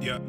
Yeah.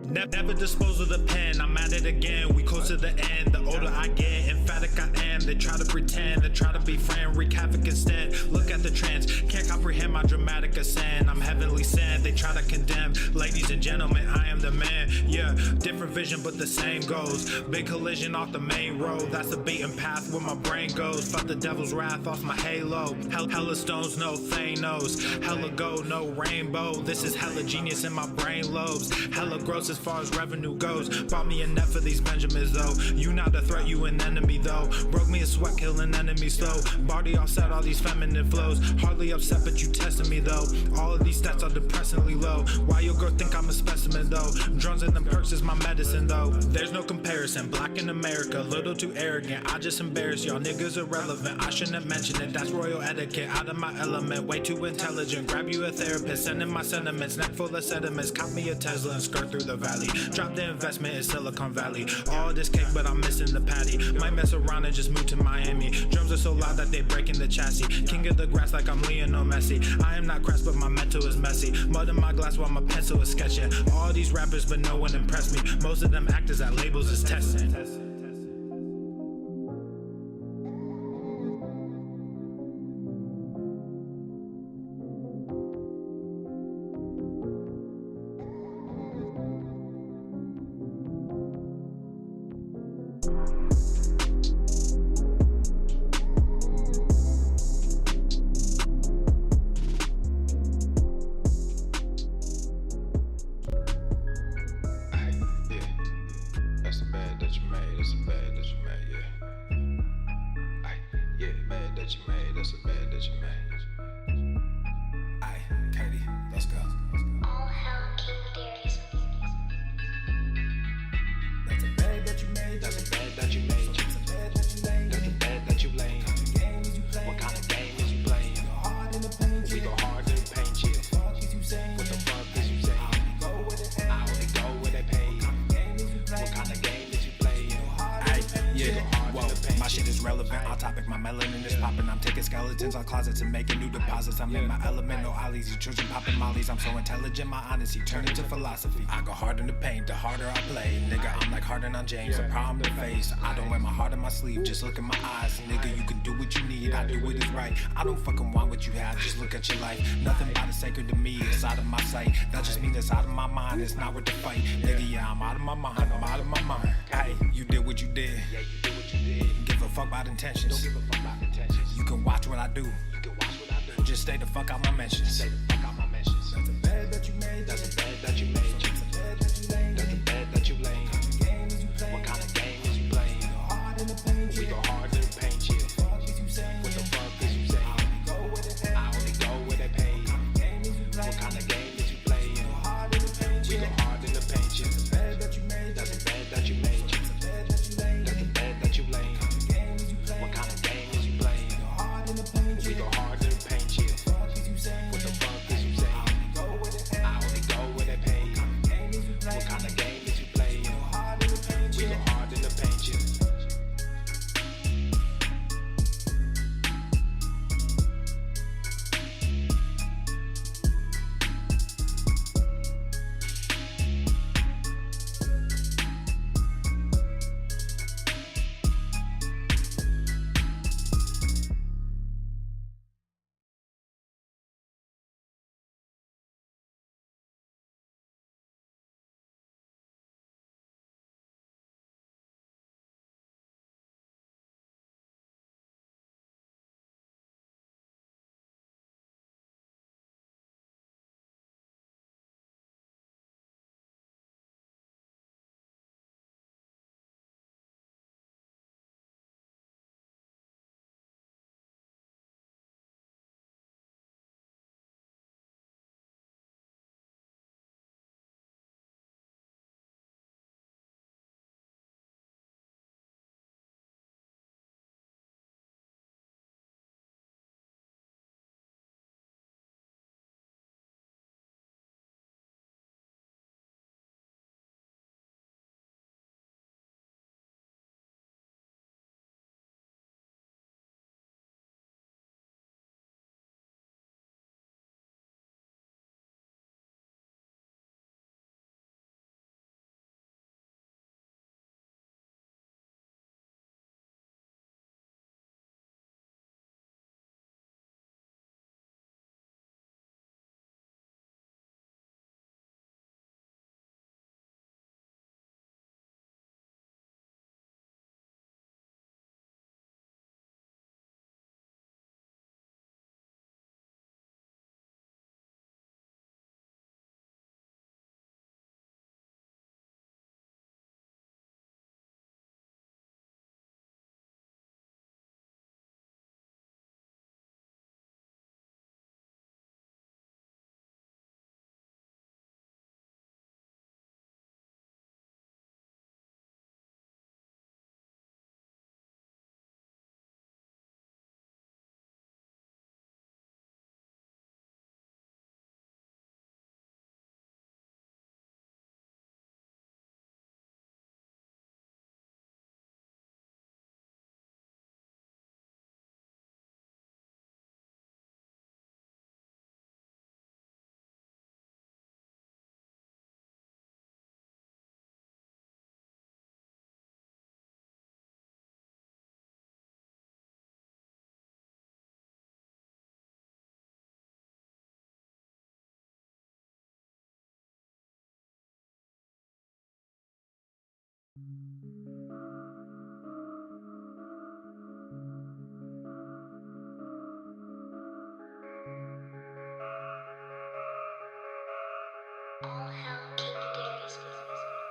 Never dispose of the pen, I'm at it again, we close to the end. The older I get, emphatic I am. They try to pretend, they try to be friend, wreak havoc instead. Look at the trends, can't comprehend my dramatic ascent. I'm heavenly sent, they try to condemn. Ladies and gentlemen, I am the man. Yeah, different vision but the same goes. Big collision off the main road, that's the beaten path where my brain goes. Felt the devil's wrath off my halo. Hella stones, no Thanos. Hella gold, no rainbow. This is hella genius in my brain lobes. Hella gross as far as revenue goes. Bought me a net for these Benjamins though. You not a threat, you an enemy though. Broke me a sweat, killing enemies slow. Body offset, all these feminine flows. Hardly upset, but you testing me though. All of these stats are depressingly low. Why your girl think I'm a specimen though? Drones and them perks is my medicine though. There's no comparison, black in America, little too arrogant. I just embarrass y'all, niggas irrelevant. I shouldn't mention it, that's royal etiquette. Out of my element, way too intelligent. Grab you a therapist, send in my sentiments. Neck full of sediments, cop me a Tesla and skirt through the valley. Drop the investment in Silicon Valley. All this cake, but I'm missing the patty. Might mess around and just move to Miami. Drums are so loud that they breaking the chassis. King of the grass like I'm Lionel Messi. I am not crass, but my mental is messy. Mud in my glass while my pencil is sketching. All these rappers, but no one impressed me. Most of them actors at labels is testing. Our closets and making new deposits. I'm in my element, no ollies. You children popping mollies. I'm so intelligent, my honesty turned into philosophy. I go hard in the paint, the harder I play. Nigga, I'm like Harden on James, a problem to face. I don't wear my heart on my sleeve, just look in my eyes. Nigga, you can do what you need, I do what is right. I don't fucking want what you have, just look at your life. Nothing about it sacred to me, it's out of my sight. That just means it's out of my mind, it's not worth the fight. Nigga, yeah, I'm out of my mind, I'm out of my mind. Hey, you did what you did. Give a fuck about intentions. You can watch what I do. Just stay the fuck out my mentions. That's a bed that you made. That's a bed that you made. That's a bed that you laid. That's a bed that you laid. What kind of game is you playing? We go hard in the paint. We go hard in the paint. What the fuck is you saying? I only go where they pay. What kind of game is you playing? We go hard in the paint. That's a bed that you made. That's a bed that you made. That's a bed that you laid. That's a bed that you laid. What kind of game is you playing? We go hard in the paint. What the fuck is you saying? I only go where they pay. What kind of game is you playing? We go hard in the paint.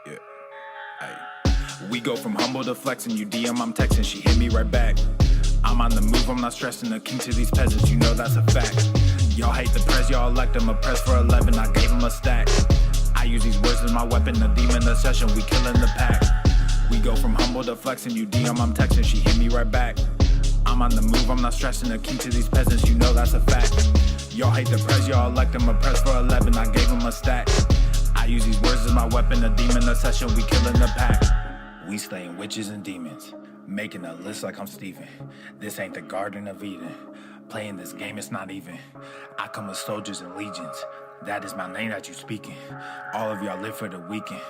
Yeah. Ay. We go from humble to flexing. You DM, I'm texting. She hit me right back. I'm on the move, I'm not stressing. The king to these peasants, you know that's a fact. Y'all hate the press, y'all elect them. A press for 11, I gave him a stack. I use these words as my weapon. The demon obsession, we killing the pack. We go from humble to flexing. You DM, I'm texting. She hit me right back. I'm on the move, I'm not stressing. The king to these peasants, you know that's a fact. Y'all hate the press, y'all elect them. A press for 11, I gave him a stack. I use these words as my weapon. The demon obsession, we killing the pack. We slaying witches and demons, making a list like I'm Steven. This ain't the Garden of Eden. Playing this game, it's not even. I come with soldiers and legions. That is my name that you speaking. All of y'all live for the weekend.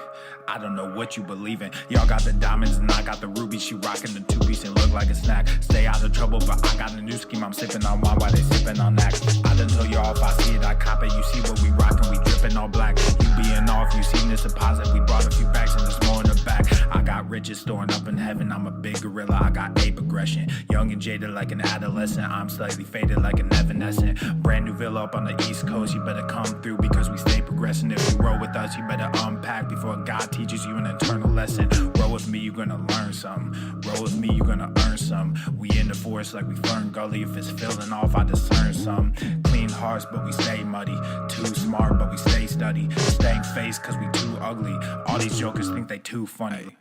I don't know what you believe in. Y'all got the diamonds and I got the rubies. She rocking the two-piece and look like a snack. Stay out of trouble, but I got a new scheme. I'm sipping on wine while they sipping on Axe. I done told y'all if I see it, I cop it. You see what we rockin', we drippin' all black. You being off, you seen this deposit. We brought a few bags and there's more in the back. I got riches storing up in heaven. I'm a big gorilla, I got ape aggression. Young and jaded like an adolescent. I'm slightly faded like an evanescent. Brand new villa up on the East Coast. You better come through because we stay progressing. If you roll with us, you better unpack before God teaches you an eternal lesson. Roll with me, you're gonna learn something. Roll with me, you're gonna earn some. We in the forest like we Fern Gully. If it's feeling off, I discern some. Clean hearts, but we stay muddy. Too smart, but we stay study. Staying face, cause we too ugly. All these jokers think they too funny.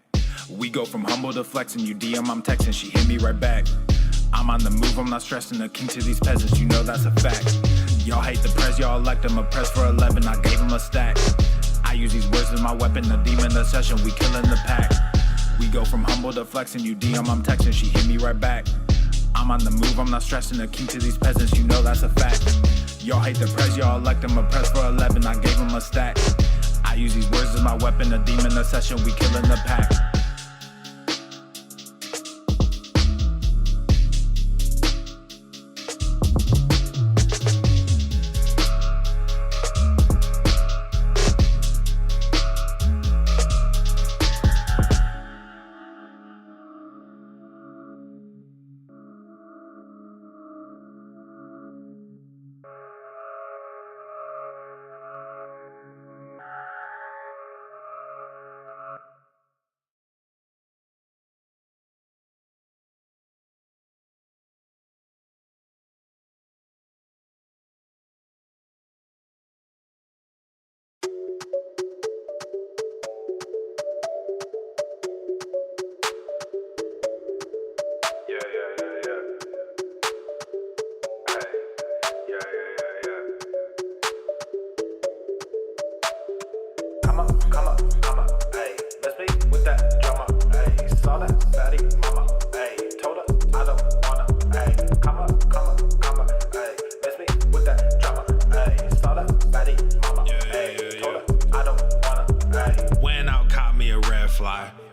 We go from humble to flexing. You DM, I'm texting. She hit me right back. I'm on the move, I'm not stressing. The king to these peasants, you know that's a fact. Y'all hate the press, y'all elect them. A press for 11, I gave him a stack. I use these words as my weapon. The demon obsession, we killing the pack. We go from humble to flexing. You DM, I'm texting. She hit me right back. I'm on the move, I'm not stressing. The king to these peasants, you know that's a fact. Y'all hate the press, y'all elect them. A press for 11, I gave him a stack. I use these words as my weapon. The demon obsession, we killing the pack.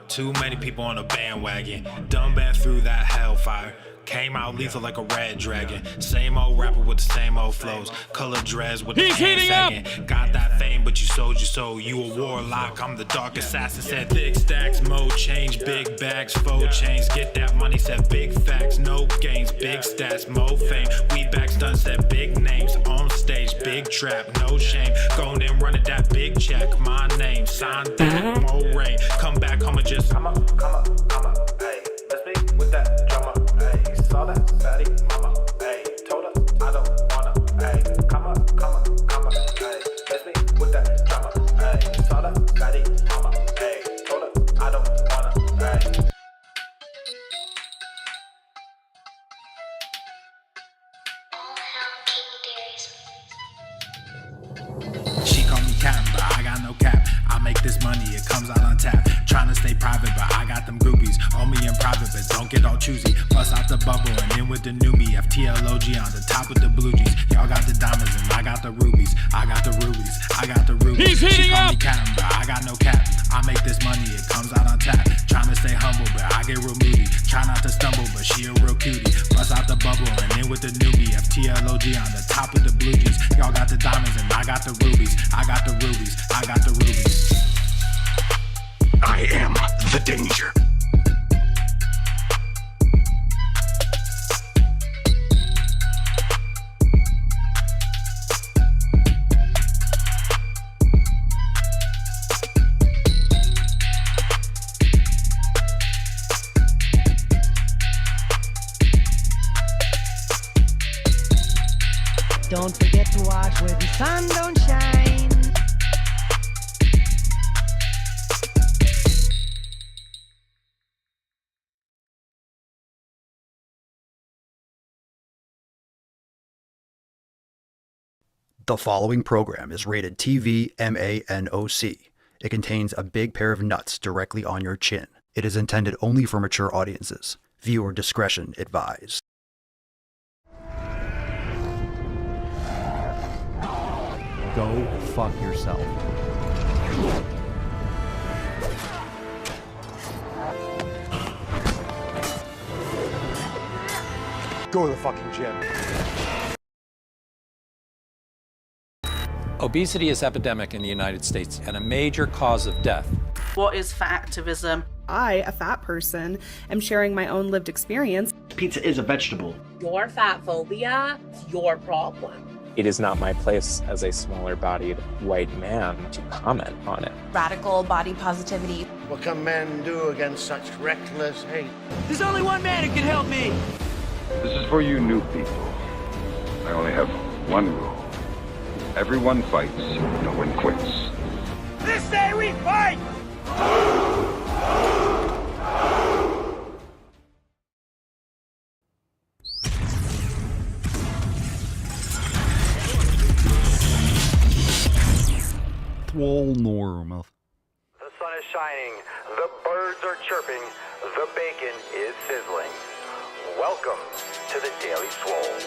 Too many people on a bandwagon. Done been through that hellfire. Came out lethal like a red dragon. Same old rapper with the same old flows. Color dreads with the hand sagging. Got that fame, but you sold your soul. You a warlock, I'm the dark assassin. Said thick stacks, mode change. Big bags, faux chains. Get that money, said big facts. No gains, big stats, mo fame. We back stunts, said big names. On stage, big trap, no shame. Going in, running that big check. My name, sign that, more rain. Come back home and just come up, hey. Let's be with that drama, hey. Saw that fatty mama, hey. Told her I don't wanna, hey. Come up, hey. Let's be with that drama, hey. Saw that fatty mama, hey. Told her I don't wanna, hey. She call me Captain, but I got no cap. I make this money, it comes out on tap. Tryna stay private, but I got them groupies. On me in private, but don't get all choosy. Bust out the bubble and in with the new me. FTLOG on the top with the blue jeans. Y'all got the diamonds and I got the rubies. I got the rubies, I got the rubies. She call me Captain, but I got no cap. I make this money, it comes out on tap. Tryna stay humble, but I get real moody. Try not to stumble, but she a real cutie. Bust out the bubble and in with the new me. FTLOG on the top with the blue jeans. Y'all got the diamonds and I got the rubies. I got the rubies, I got the rubies. I am the danger. Don't forget to watch where the sun don't shine. The following program is rated TV MANOC. It contains a big pair of nuts directly on your chin. It is intended only for mature audiences. Viewer discretion advised. Go fuck yourself. Go to the fucking gym. Obesity is epidemic in the United States and a major cause of death. What is fat activism? I, a fat person, am sharing my own lived experience. Pizza is a vegetable. Your fat phobia is your problem. It is not my place as a smaller-bodied white man to comment on it. Radical body positivity. What can men do against such reckless hate? There's only one man who can help me. This is for you new people. I only have one rule. Everyone fights, no one quits. This day we fight! Swole norm. The sun is shining, the birds are chirping, the bacon is sizzling. Welcome to the Daily Swole.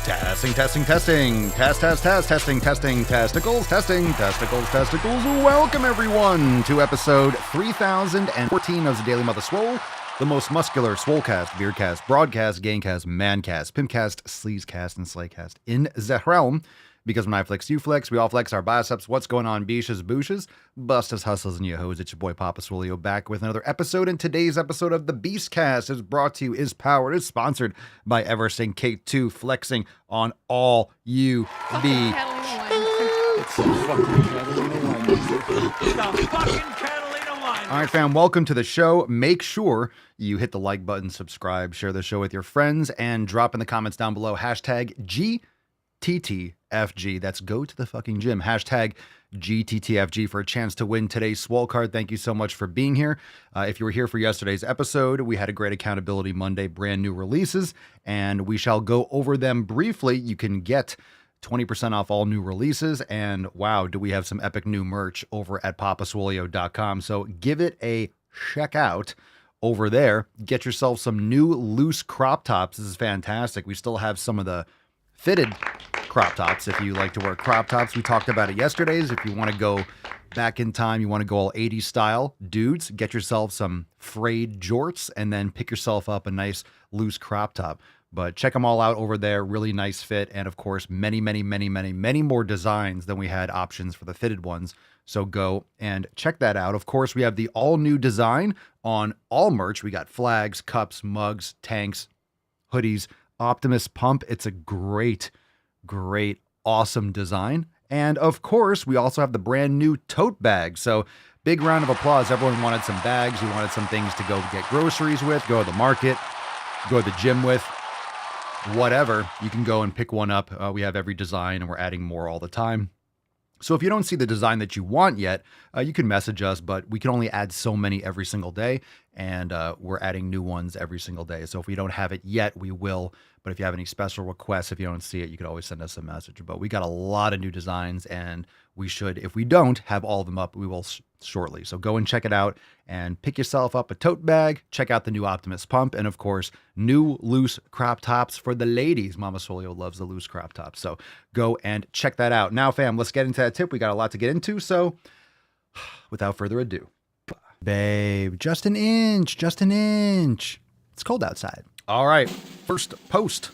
Testing. Testing, testicles. Welcome, everyone, to episode 3014 of the Daily Mother Swole, the most muscular Swolecast, Beardcast, Broadcast, Gaincast, Mancast, Pimpcast, Sleazecast, and Slaycast in the realm. Because when I flex, you flex, we all flex our biceps. What's going on, beaches, booshes, bustas, hustles, and yo hoes? It's your boy Papa Swolio back with another episode. And today's episode of the Beastcast is brought to you, is powered, is sponsored by Eversting K2, flexing on all you be. All right, fam, welcome to the show. Make sure you hit the like button, subscribe, share the show with your friends, and drop in the comments down below, hashtag GTTFG. That's go to the fucking gym. Hashtag GTTFG for a chance to win today's Swole card. Thank you so much for being here. If you were here for yesterday's episode, we had a great Accountability Monday, brand new releases, and we shall go over them briefly. You can get 20% off all new releases, and wow, do we have some epic new merch over at papaswolio.com. So give it a check out over there. Get yourself some new loose crop tops. This is fantastic. We still have some of the fitted crop tops if you like to wear crop tops. We talked about it yesterday's. If you want to go back in time, you want to go all 80s style, dudes, get yourself some frayed jorts and then pick yourself up a nice loose crop top. But check them all out over there. Really nice fit. And of course, many more designs than we had options for the fitted ones. So go and check that out. Of course, we have the all new design on all merch. We got flags, cups, mugs, tanks, hoodies, Optimus Pump. It's a great, awesome design. And of course, we also have the brand new tote bag. So big round of applause. Everyone wanted some bags. You wanted some things to go get groceries with, go to the market, go to the gym with, whatever. You can go and pick one up. We have every design and we're adding more all the time. So if you don't see the design that you want yet, you can message us, but we can only add so many every single day, and we're adding new ones every single day. So if we don't have it yet, we will. But if you have any special requests, if you don't see it, you can always send us a message. But we got a lot of new designs, and we should, if we don't have all of them up, we will shortly. So go and check it out and pick yourself up a tote bag. Check out the new Optimus Pump, and of course, new loose crop tops for the ladies. Mama Solio loves the loose crop tops. So go and check that out. Now, fam, let's get into that tip. We got a lot to get into. So without further ado, babe, just an inch. It's cold outside. All right, first post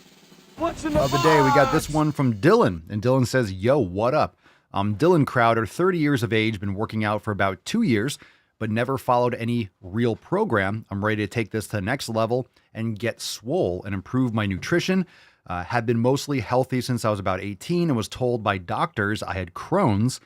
What's in the Of the day, we got this one from Dylan. And Dylan says, yo, what up? I'm Dylan Crowder, 30 years of age, been working out for about 2 years, but never followed any real program. I'm ready to take this to the next level and get swole and improve my nutrition. Had been mostly healthy since I was about 18 and was told by doctors I had Crohn's.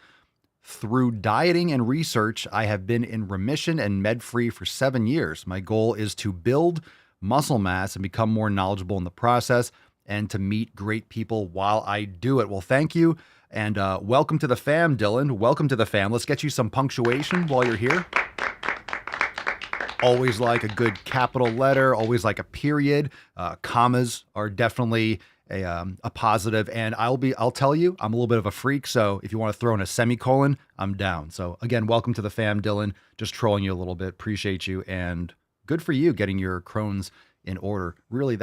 Through dieting and research, I have been in remission and med-free for 7 years. My goal is to build muscle mass and become more knowledgeable in the process and to meet great people while I do it. Well, thank you. And welcome to the fam, Dylan. Welcome to the fam. Let's get you some punctuation while you're here. Always like a good capital letter, always like a period. Commas are definitely a positive. And I'll tell you, I'm a little bit of a freak. So if you want to throw in a semicolon, I'm down. So again, welcome to the fam, Dylan. Just trolling you a little bit. Appreciate you. And good for you getting your Crohn's in order. Really,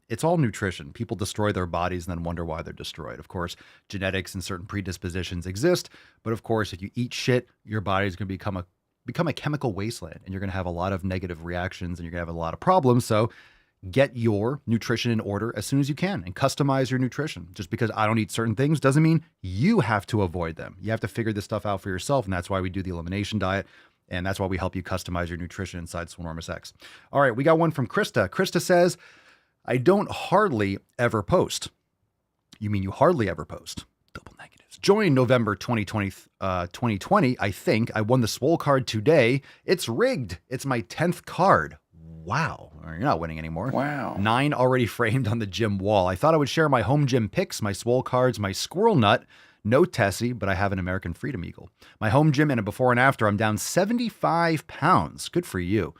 it's all nutrition. People destroy their bodies and then wonder why they're destroyed. Of course, genetics and certain predispositions exist. But of course, if you eat shit, your body's going to become a chemical wasteland, and you're going to have a lot of negative reactions and you're going to have a lot of problems. So get your nutrition in order as soon as you can and customize your nutrition. Just because I don't eat certain things doesn't mean you have to avoid them. You have to figure this stuff out for yourself. And that's why we do the elimination diet. And that's why we help you customize your nutrition inside Swolenormous X. All right, we got one from Krista. Krista says, I don't hardly ever post. You mean you hardly ever post? Double negatives. Join November 2020, I think. I won the Swole card today. It's rigged. It's my 10th card. Wow. You're not winning anymore. Wow. 9 already framed on the gym wall. I thought I would share my home gym picks, my Swole cards, my squirrel nut. No Tessie, but I have an American Freedom Eagle. My home gym and a before and after, I'm down 75 pounds. Good for you.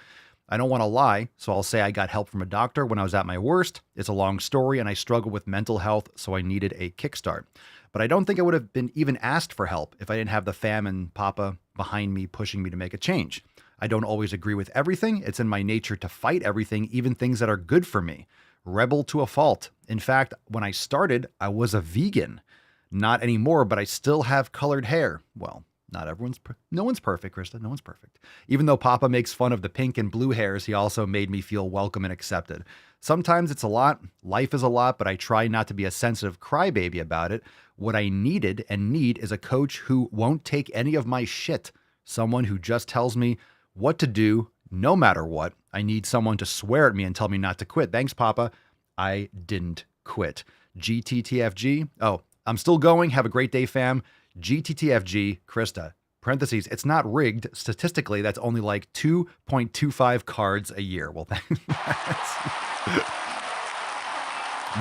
I don't want to lie, so I'll say I got help from a doctor when I was at my worst. It's a long story, and I struggle with mental health, so I needed a kickstart. But I don't think I would have been even asked for help if I didn't have the fam and papa behind me pushing me to make a change. I don't always agree with everything. It's in my nature to fight everything, even things that are good for me. Rebel to a fault. In fact, when I started, I was a vegan. Not anymore, but I still have colored hair. Well, no one's perfect, Krista. No one's perfect. Even though Papa makes fun of the pink and blue hairs, he also made me feel welcome and accepted. Sometimes it's a lot. Life is a lot, but I try not to be a sensitive crybaby about it. What I needed and need is a coach who won't take any of my shit. Someone who just tells me what to do no matter what. I need someone to swear at me and tell me not to quit. Thanks, Papa. I didn't quit. GTTFG. Oh, I'm still going. Have a great day, fam. GTTFG, Krista. Parentheses, it's not rigged. Statistically, that's only like 2.25 cards a year. Well,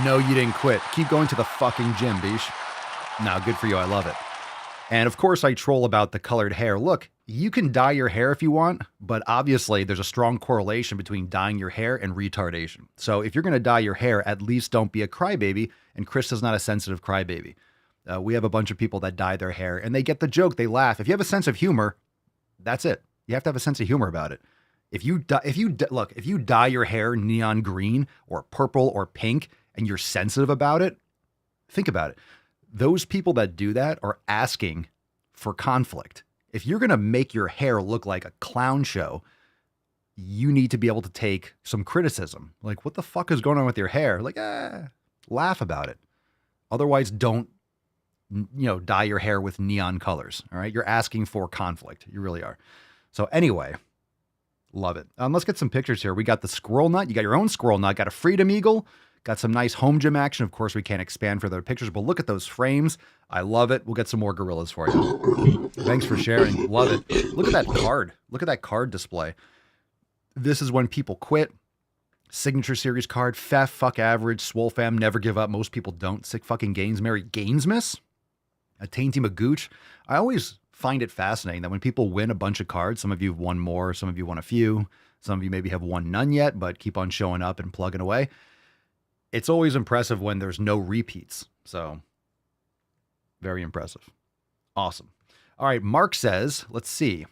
no, you didn't quit. Keep going to the fucking gym, Bish. No, good for you. I love it. And of course, I troll about the colored hair. Look, you can dye your hair if you want, but obviously there's a strong correlation between dyeing your hair and retardation. So if you're going to dye your hair, at least don't be a crybaby. And Krista's not a sensitive crybaby. We have a bunch of people that dye their hair and they get the joke. They laugh. If you have a sense of humor, that's it. You have to have a sense of humor about it. If you dye your hair neon green or purple or pink and you're sensitive about it, think about it. Those people that do that are asking for conflict. If you're going to make your hair look like a clown show, you need to be able to take some criticism. Like, what the fuck is going on with your hair? Like, laugh about it. Otherwise, don't, dye your hair with neon colors. All right. You're asking for conflict. You really are. So anyway, love it. Let's get some pictures here. We got the squirrel nut. You got your own squirrel nut. Got a Freedom Eagle. Got some nice home gym action. Of course, we can't expand for their pictures, but look at those frames. I love it. We'll get some more gorillas for you. Thanks for sharing. Love it. Look at that card. Look at that card display. This is when people quit. Signature series card. Fuck average. Swole fam. Never give up. Most people don't. Sick fucking gains. Mary Gainsmiss. A Tainty Magooch. I always find it fascinating that when people win a bunch of cards, some of you have won more, some of you won a few, some of you maybe have won none yet, but keep on showing up and plugging away. It's always impressive when there's no repeats. So very impressive. Awesome. All right. Mark says, let's see,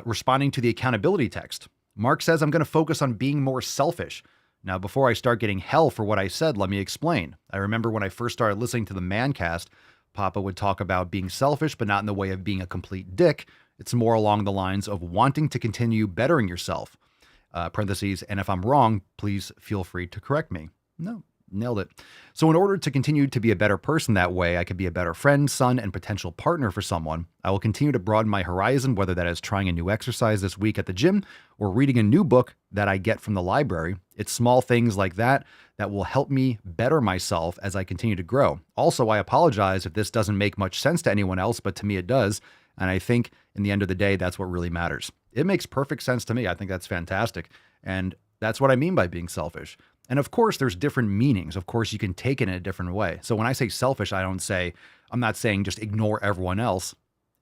responding to the accountability text. Mark says, I'm going to focus on being more selfish. Now, before I start getting hell for what I said, let me explain. I remember when I first started listening to the Mancast, Papa would talk about being selfish, but not in the way of being a complete dick. It's more along the lines of wanting to continue bettering yourself. Parentheses, and if I'm wrong, please feel free to correct me. No, Nailed it. So in order to continue to be a better person that way, I could be a better friend, son, and potential partner for someone. I will continue to broaden my horizon, whether that is trying a new exercise this week at the gym or reading a new book that I get from the library. It's small things like that that will help me better myself as I continue to grow. Also, I apologize if this doesn't make much sense to anyone else, but to me it does. And I think in the end of the day, that's what really matters. It makes perfect sense to me. I think that's fantastic. And that's what I mean by being selfish. And of course, there's different meanings. Of course, you can take it in a different way. So when I say selfish, I'm not saying just ignore everyone else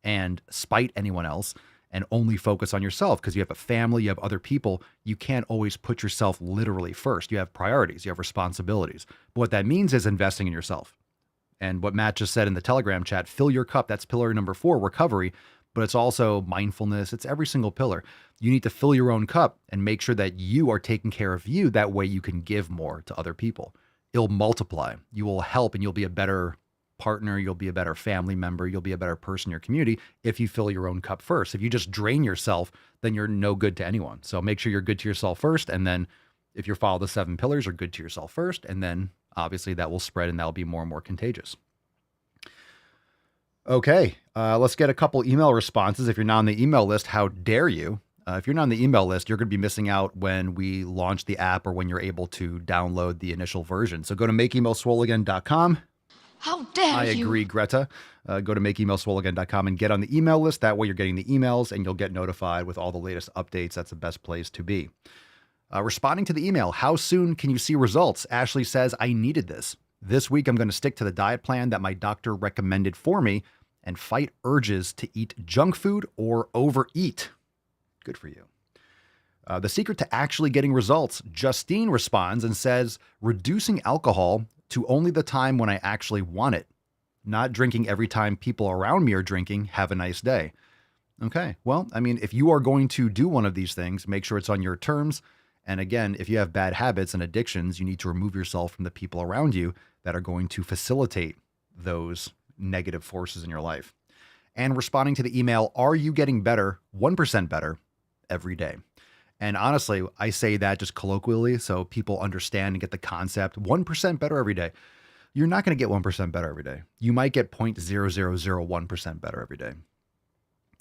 and spite anyone else and only focus on yourself because you have a family, you have other people. You can't always put yourself literally first. You have priorities, you have responsibilities. But what that means is investing in yourself. And what Matt just said in the Telegram chat, fill your cup. That's pillar number 4, recovery. But it's also mindfulness. It's every single pillar. You need to fill your own cup and make sure that you are taking care of you. That way you can give more to other people. It'll multiply. You will help and you'll be a better partner. You'll be a better family member. You'll be a better person in your community if you fill your own cup first. If you just drain yourself, then you're no good to anyone. So make sure you're good to yourself first. And then if you follow the 7 pillars, are good to yourself first. And then obviously that will spread and that'll be more and more contagious. Okay, let's get a couple email responses. If you're not on the email list, how dare you? If you're not on the email list, you're going to be missing out when we launch the app or when you're able to download the initial version. So go to makeemailswoleagain.com. How dare you? I agree, Greta. Go to makeemailswoleagain.com and get on the email list. That way you're getting the emails and you'll get notified with all the latest updates. That's the best place to be. Responding to the email, how soon can you see results? Ashley says, I needed this. This week, I'm going to stick to the diet plan that my doctor recommended for me and fight urges to eat junk food or overeat. Good for you. The secret to actually getting results, Justine responds and says, reducing alcohol to only the time when I actually want it. Not drinking every time people around me are drinking. Have a nice day. Okay, well, I mean, if you are going to do one of these things, make sure it's on your terms. And again, if you have bad habits and addictions, you need to remove yourself from the people around you that are going to facilitate those negative forces in your life. And responding to the email, are you getting better, 1% better every day? And honestly, I say that just colloquially so people understand and get the concept. 1% better every day. You're not going to get 1% better every day. You might get 0.0001% better every day.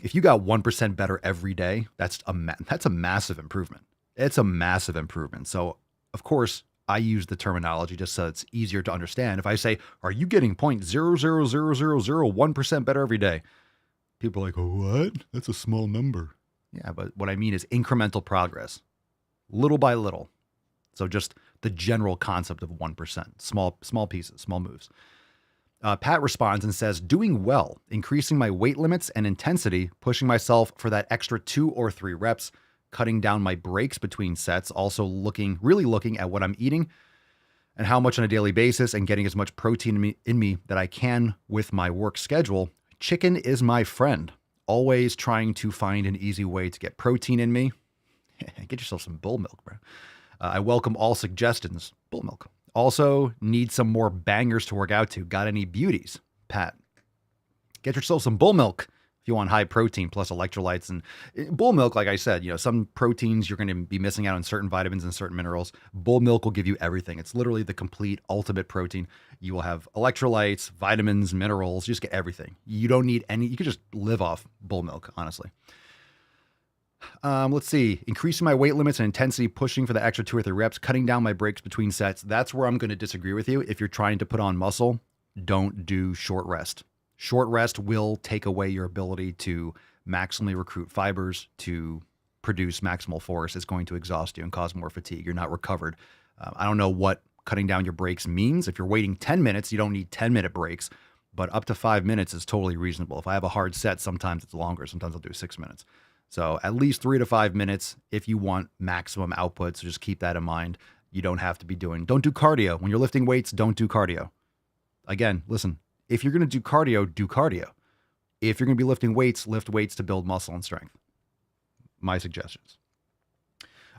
If you got 1% better every day, that's a massive improvement. It's a massive improvement. So, of course, I use the terminology just so it's easier to understand. If I say, are you getting 0.000001% better every day? People are like, oh, what? That's a small number. Yeah, but what I mean is incremental progress, little by little. So just the general concept of 1%, small pieces, small moves. Pat responds and says, doing well, increasing my weight limits and intensity, pushing myself for that extra 2 or 3 reps, cutting down my breaks between sets, also really looking at what I'm eating and how much on a daily basis and getting as much protein in me that I can with my work schedule. Chicken is my friend. Always trying to find an easy way to get protein in me. Get yourself some bull milk, bro. I welcome all suggestions. Bull milk. Also need some more bangers to work out to. Got any beauties? Pat. Get yourself some bull milk. If you want high protein plus electrolytes and bull milk, like I said, some proteins you're going to be missing out on certain vitamins and certain minerals. Bull milk will give you everything. It's literally the complete ultimate protein. You will have electrolytes, vitamins, minerals, you just get everything. You don't need any, you could just live off bull milk, honestly. Let's see. Increasing my weight limits and intensity, pushing for the extra 2 or 3 reps, cutting down my breaks between sets. That's where I'm going to disagree with you. If you're trying to put on muscle, don't do short rest. Short rest will take away your ability to maximally recruit fibers, to produce maximal force. It's going to exhaust you and cause more fatigue. You're not recovered. I don't know what cutting down your breaks means. If you're waiting 10 minutes, you don't need 10-minute breaks, but up to 5 minutes is totally reasonable. If I have a hard set, sometimes it's longer. Sometimes I'll do 6 minutes. So at least 3 to 5 minutes if you want maximum output. So just keep that in mind. You don't have to be don't do cardio. When you're lifting weights, don't do cardio. Again, listen. If you're going to do cardio, do cardio. If you're going to be lifting weights, lift weights to build muscle and strength. My suggestions.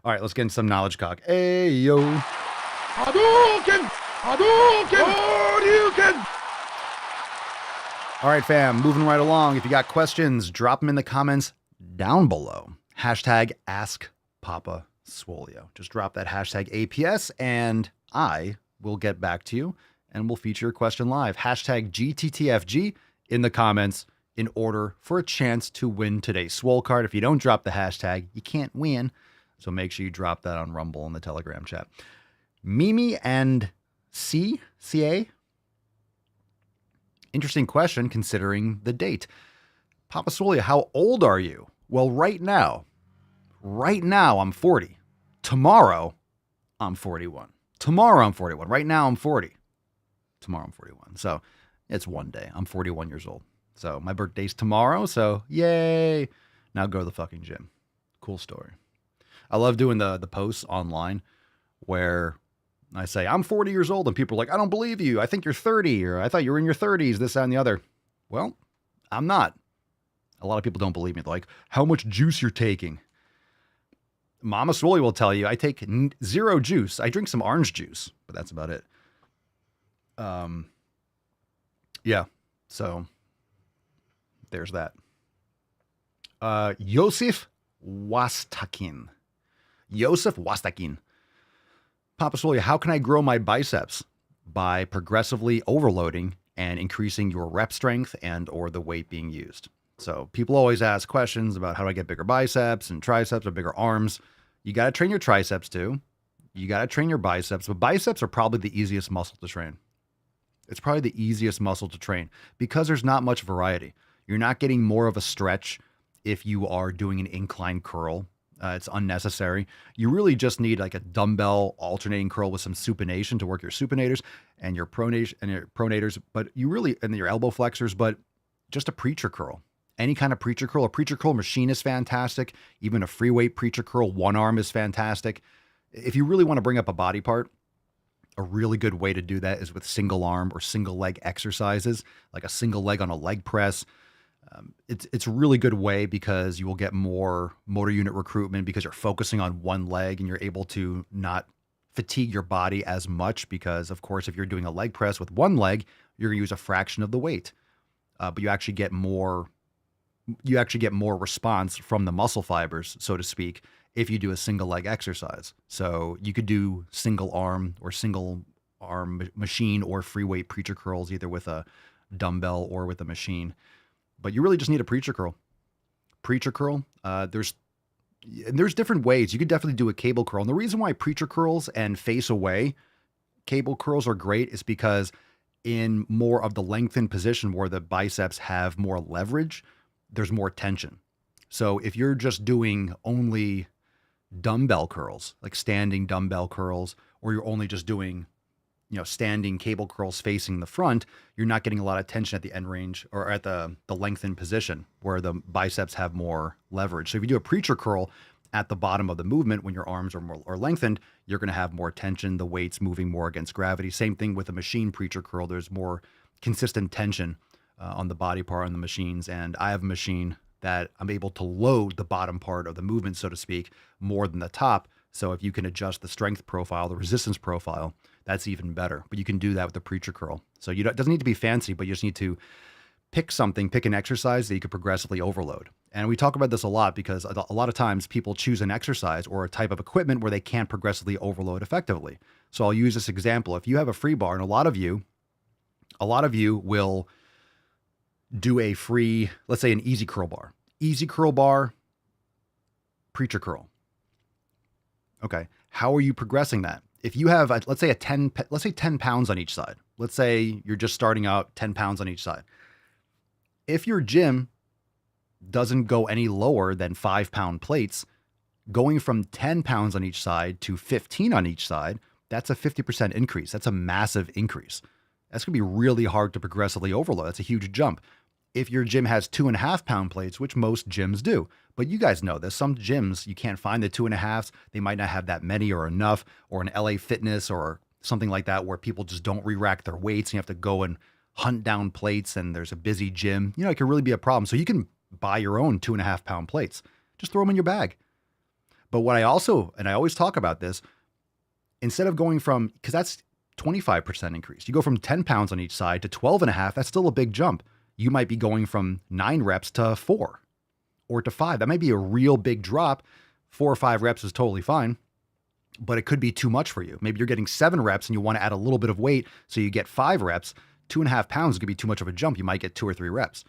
All right, let's get into some knowledge cock. Hey, yo. Hadouken! Hadouken! All right, fam, moving right along. If you got questions, drop them in the comments down below. #AskPapaSwolio. Just drop that hashtag APS and I we'll get back to you and we'll feature your question live. Hashtag GTTFG in the comments in order for a chance to win today's Swole card. If you don't drop the hashtag, you can't win. So make sure you drop that on Rumble in the Telegram chat. Mimi and CA. Interesting question considering the date. Papa Swole, how old are you? Well, right now, I'm 40. Tomorrow, I'm 41. Tomorrow, I'm 41. Right now, I'm 40. Tomorrow, I'm 41. So it's one day. I'm 41 years old. So my birthday's tomorrow. So yay. Now go to the fucking gym. Cool story. I love doing the posts online where I say, I'm 40 years old. And people are like, I don't believe you. I think you're 30. Or I thought you were in your 30s, this, that, and the other. Well, I'm not. A lot of people don't believe me. They're like, how much juice you're taking? Mama Swole will tell you I take zero juice. I drink some orange juice, but that's about it. Yeah. So there's that. Yosef Wastakin. Papa Swole, how can I grow my biceps? By progressively overloading and increasing your rep strength and or the weight being used. So people always ask questions about how do I get bigger biceps and triceps or bigger arms. You got to train your triceps too. You got to train your biceps, but biceps are probably the easiest muscle to train. It's probably the easiest muscle to train because there's not much variety. You're not getting more of a stretch if you are doing an incline curl. It's unnecessary. You really just need like a dumbbell alternating curl with some supination to work your supinators and your pronators, but you really, and your elbow flexors, but just a preacher curl. Any kind of preacher curl. A preacher curl machine is fantastic. Even a free weight preacher curl, one arm is fantastic. If you really want to bring up a body part, a really good way to do that is with single arm or single leg exercises, like a single leg on a leg press. It's a really good way because you will get more motor unit recruitment because you're focusing on one leg and you're able to not fatigue your body as much because, of course, if you're doing a leg press with one leg, you're going to use a fraction of the weight. But you actually get more response from the muscle fibers, so to speak, if you do a single leg exercise. So you could do single arm machine or free weight preacher curls, either with a dumbbell or with a machine. But you really just need a preacher curl. There's different ways. You could definitely do a cable curl. And the reason why preacher curls and face away cable curls are great is because in more of the lengthened position where the biceps have more leverage, there's more tension. So if you're just doing only dumbbell curls, like standing dumbbell curls, or you're only just doing, standing cable curls facing the front, you're not getting a lot of tension at the end range or at the lengthened position where the biceps have more leverage. So if you do a preacher curl at the bottom of the movement when your arms are lengthened, you're going to have more tension. The weight's moving more against gravity. Same thing with a machine preacher curl. There's more consistent tension on the body part on the machines. And I have a machine that I'm able to load the bottom part of the movement, so to speak, more than the top. So if you can adjust the strength profile, the resistance profile, that's even better. But you can do that with the preacher curl. So it doesn't need to be fancy, but you just need to pick an exercise that you could progressively overload. And we talk about this a lot because a lot of times people choose an exercise or a type of equipment where they can't progressively overload effectively. So I'll use this example. If you have a free bar, and a lot of you will do a free, let's say an easy curl bar, preacher curl. Okay. How are you progressing that? If you have, let's say 10 pounds on each side, let's say you're just starting out 10 pounds on each side. If your gym doesn't go any lower than 5-pound plates, going from 10 pounds on each side to 15 on each side, that's a 50% increase. That's a massive increase. That's going to be really hard to progressively overload. That's a huge jump. If your gym has 2.5-pound plates, which most gyms do, but you guys know this, some gyms, you can't find the 2.5s. They might not have that many or enough, or an LA Fitness or something like that, where people just don't re-rack their weights and you have to go and hunt down plates and there's a busy gym. It can really be a problem. So you can buy your own 2.5-pound plates. Just throw them in your bag. But what I always talk about this, instead of going from, because that's 25% increase, you go from 10 pounds on each side to 12.5, that's still a big jump. You might be going from 9 reps to 4 or to 5. That might be a real big drop. 4 or 5 reps is totally fine. but it could be too much for you. Maybe you're getting 7 reps and you want to add a little bit of weight, so you get 5 reps. 2.5 pounds could be too much of a jump. You might get 2 or 3 reps.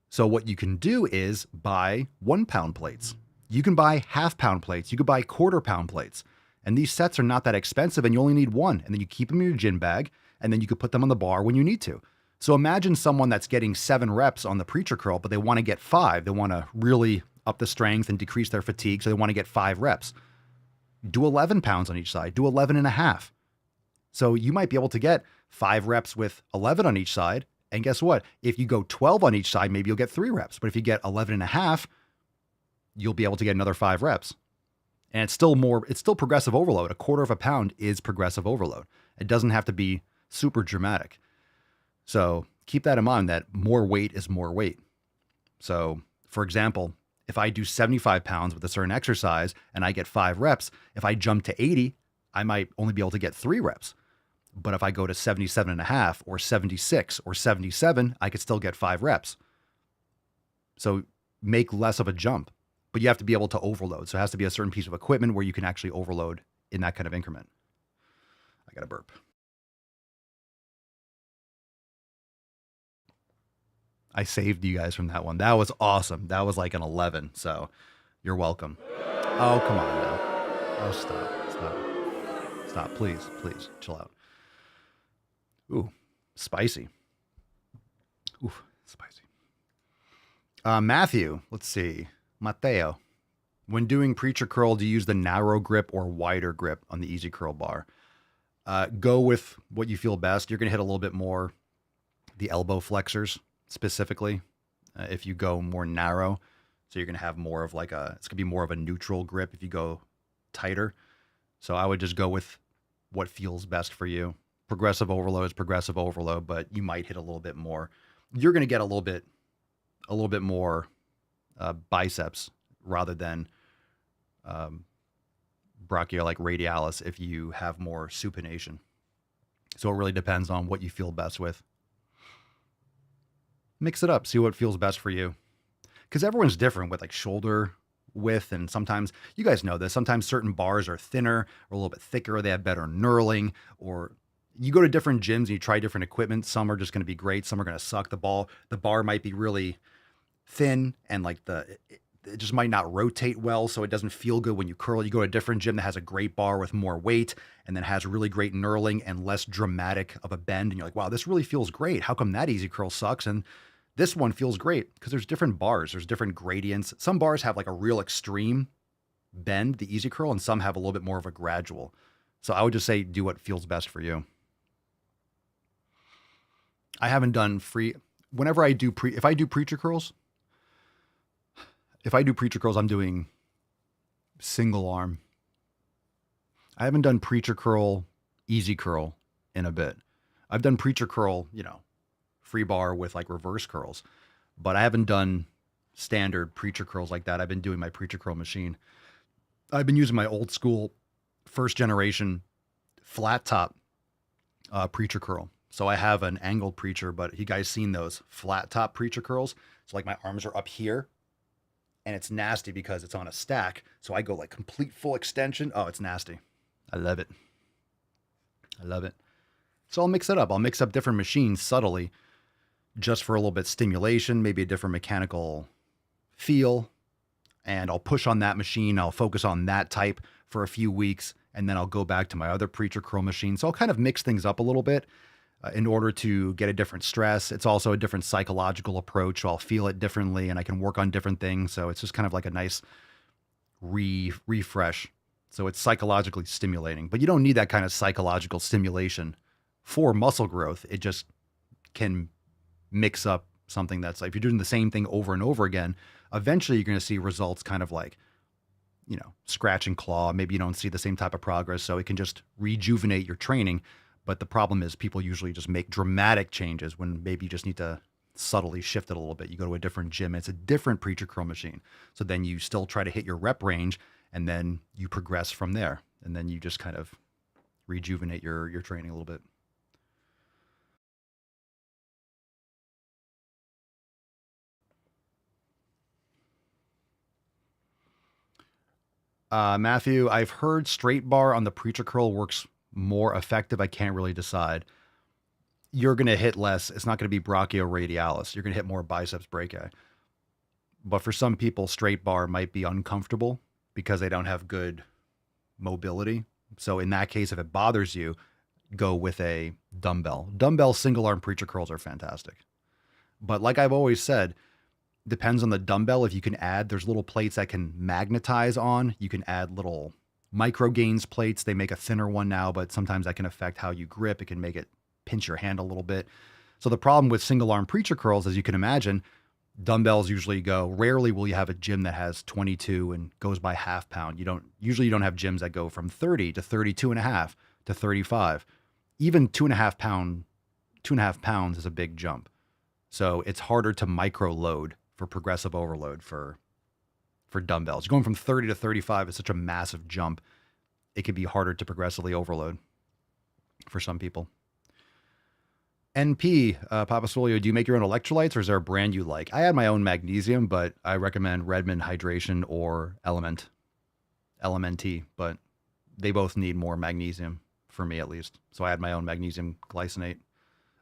So what you can do is buy 1 pound plates. You can buy half pound plates. You could buy quarter pound plates. And these sets are not that expensive, and you only need 1. And then you keep them in your gym bag, and then you could put them on the bar when you need to. So imagine someone that's getting 7 reps on the preacher curl, but they want to get 5. They want to really up the strength and decrease their fatigue, so they want to get 5 reps. Do 11 pounds on each side. Do 11 and a half. So you might be able to get 5 reps with 11 on each side. And guess what? If you go 12 on each side, maybe you'll get 3 reps. But if you get 11 and a half, you'll be able to get another 5 reps. And it's still progressive overload. A quarter of a pound is progressive overload. It doesn't have to be super dramatic. So keep that in mind, that more weight is more weight. So for example, if I do 75 pounds with a certain exercise and I get 5 reps, if I jump to 80, I might only be able to get 3 reps. But if I go to 77 and a half or 76 or 77, I could still get 5 reps. So make less of a jump, but you have to be able to overload. So it has to be a certain piece of equipment where you can actually overload in that kind of increment. I got to burp. I saved you guys from that one. That was awesome. That was like an 11. So you're welcome. Oh, come on now. Oh, stop. Please, chill out. Ooh, spicy. Ooh, spicy. Matthew, let's see. Mateo, when doing preacher curl, do you use the narrow grip or wider grip on the easy curl bar? Go with what you feel best. You're going to hit a little bit more the elbow flexors specifically if you go more narrow. So you're going to have more of it's going to be more of a neutral grip if you go tighter. So I would just go with what feels best for you. Progressive overload is progressive overload, but you might hit a little bit more. You're going to get a little bit more biceps rather than brachio like radialis if you have more supination. So it really depends on what you feel best with. Mix it up, see what feels best for you. Because everyone's different with like shoulder width, and sometimes, you guys know this, sometimes certain bars are thinner or a little bit thicker, or they have better knurling, or you go to different gyms and you try different equipment. Some are just going to be great. Some are going to suck. The bar might be really thin and like it just might not rotate well, so it doesn't feel good when you curl. You go to a different gym that has a great bar with more weight and then has really great knurling and less dramatic of a bend, and you're like, wow, this really feels great. How come that easy curl sucks and this one feels great? Because there's different bars, there's different gradients. Some bars have like a real extreme bend, the easy curl, and some have a little bit more of a gradual. So I would just say do what feels best for you. I haven't done free. Whenever I do if I do preacher curls, I'm doing single arm. I haven't done preacher curl, easy curl in a bit. I've done preacher curl, free bar with like reverse curls, but I haven't done standard preacher curls like that. I've been doing my preacher curl machine. I've been using my old school first generation flat top preacher curl. So I have an angled preacher, but you guys seen those flat top preacher curls? So like my arms are up here and it's nasty because it's on a stack. So I go like complete full extension. Oh, it's nasty. I love it. So I'll mix it up. I'll mix up different machines subtly just for a little bit stimulation, maybe a different mechanical feel. And I'll push on that machine. I'll focus on that type for a few weeks. And then I'll go back to my other preacher curl machine. So I'll kind of mix things up a little bit in order to get a different stress. It's also a different psychological approach. So I'll feel it differently and I can work on different things. So it's just kind of like a nice refresh. So it's psychologically stimulating, but you don't need that kind of psychological stimulation for muscle growth. It just can mix up something that's like, if you're doing the same thing over and over again, eventually you're going to see results kind of like, scratch and claw. Maybe you don't see the same type of progress. So it can just rejuvenate your training. But the problem is people usually just make dramatic changes when maybe you just need to subtly shift it a little bit. You go to a different gym, it's a different preacher curl machine. So then you still try to hit your rep range and then you progress from there. And then you just kind of rejuvenate your training a little bit. Matthew, I've heard straight bar on the preacher curl works more effective. I can't really decide. You're going to hit less. It's not going to be brachioradialis. You're going to hit more biceps brachii. But for some people, straight bar might be uncomfortable because they don't have good mobility. So in that case, if it bothers you, go with a dumbbell. Dumbbell single arm preacher curls are fantastic. But like I've always said, depends on the dumbbell. If you can add, there's little plates that can magnetize on. You can add little micro gains plates. They make a thinner one now, but sometimes that can affect how you grip. It can make it pinch your hand a little bit. So the problem with single arm preacher curls, as you can imagine, dumbbells usually go, rarely will you have a gym that has 22 and goes by half pound. You don't have gyms that go from 30 to 32 and a half to 35. Even 2.5 pounds is a big jump. So it's harder to micro load for progressive overload for dumbbells. Going from 30 to 35 is such a massive jump. It can be harder to progressively overload for some people. NP, Papa Solio, do you make your own electrolytes or is there a brand you like? I add my own magnesium, but I recommend Redmond Hydration or LMNT, but they both need more magnesium for me at least. So I add my own magnesium glycinate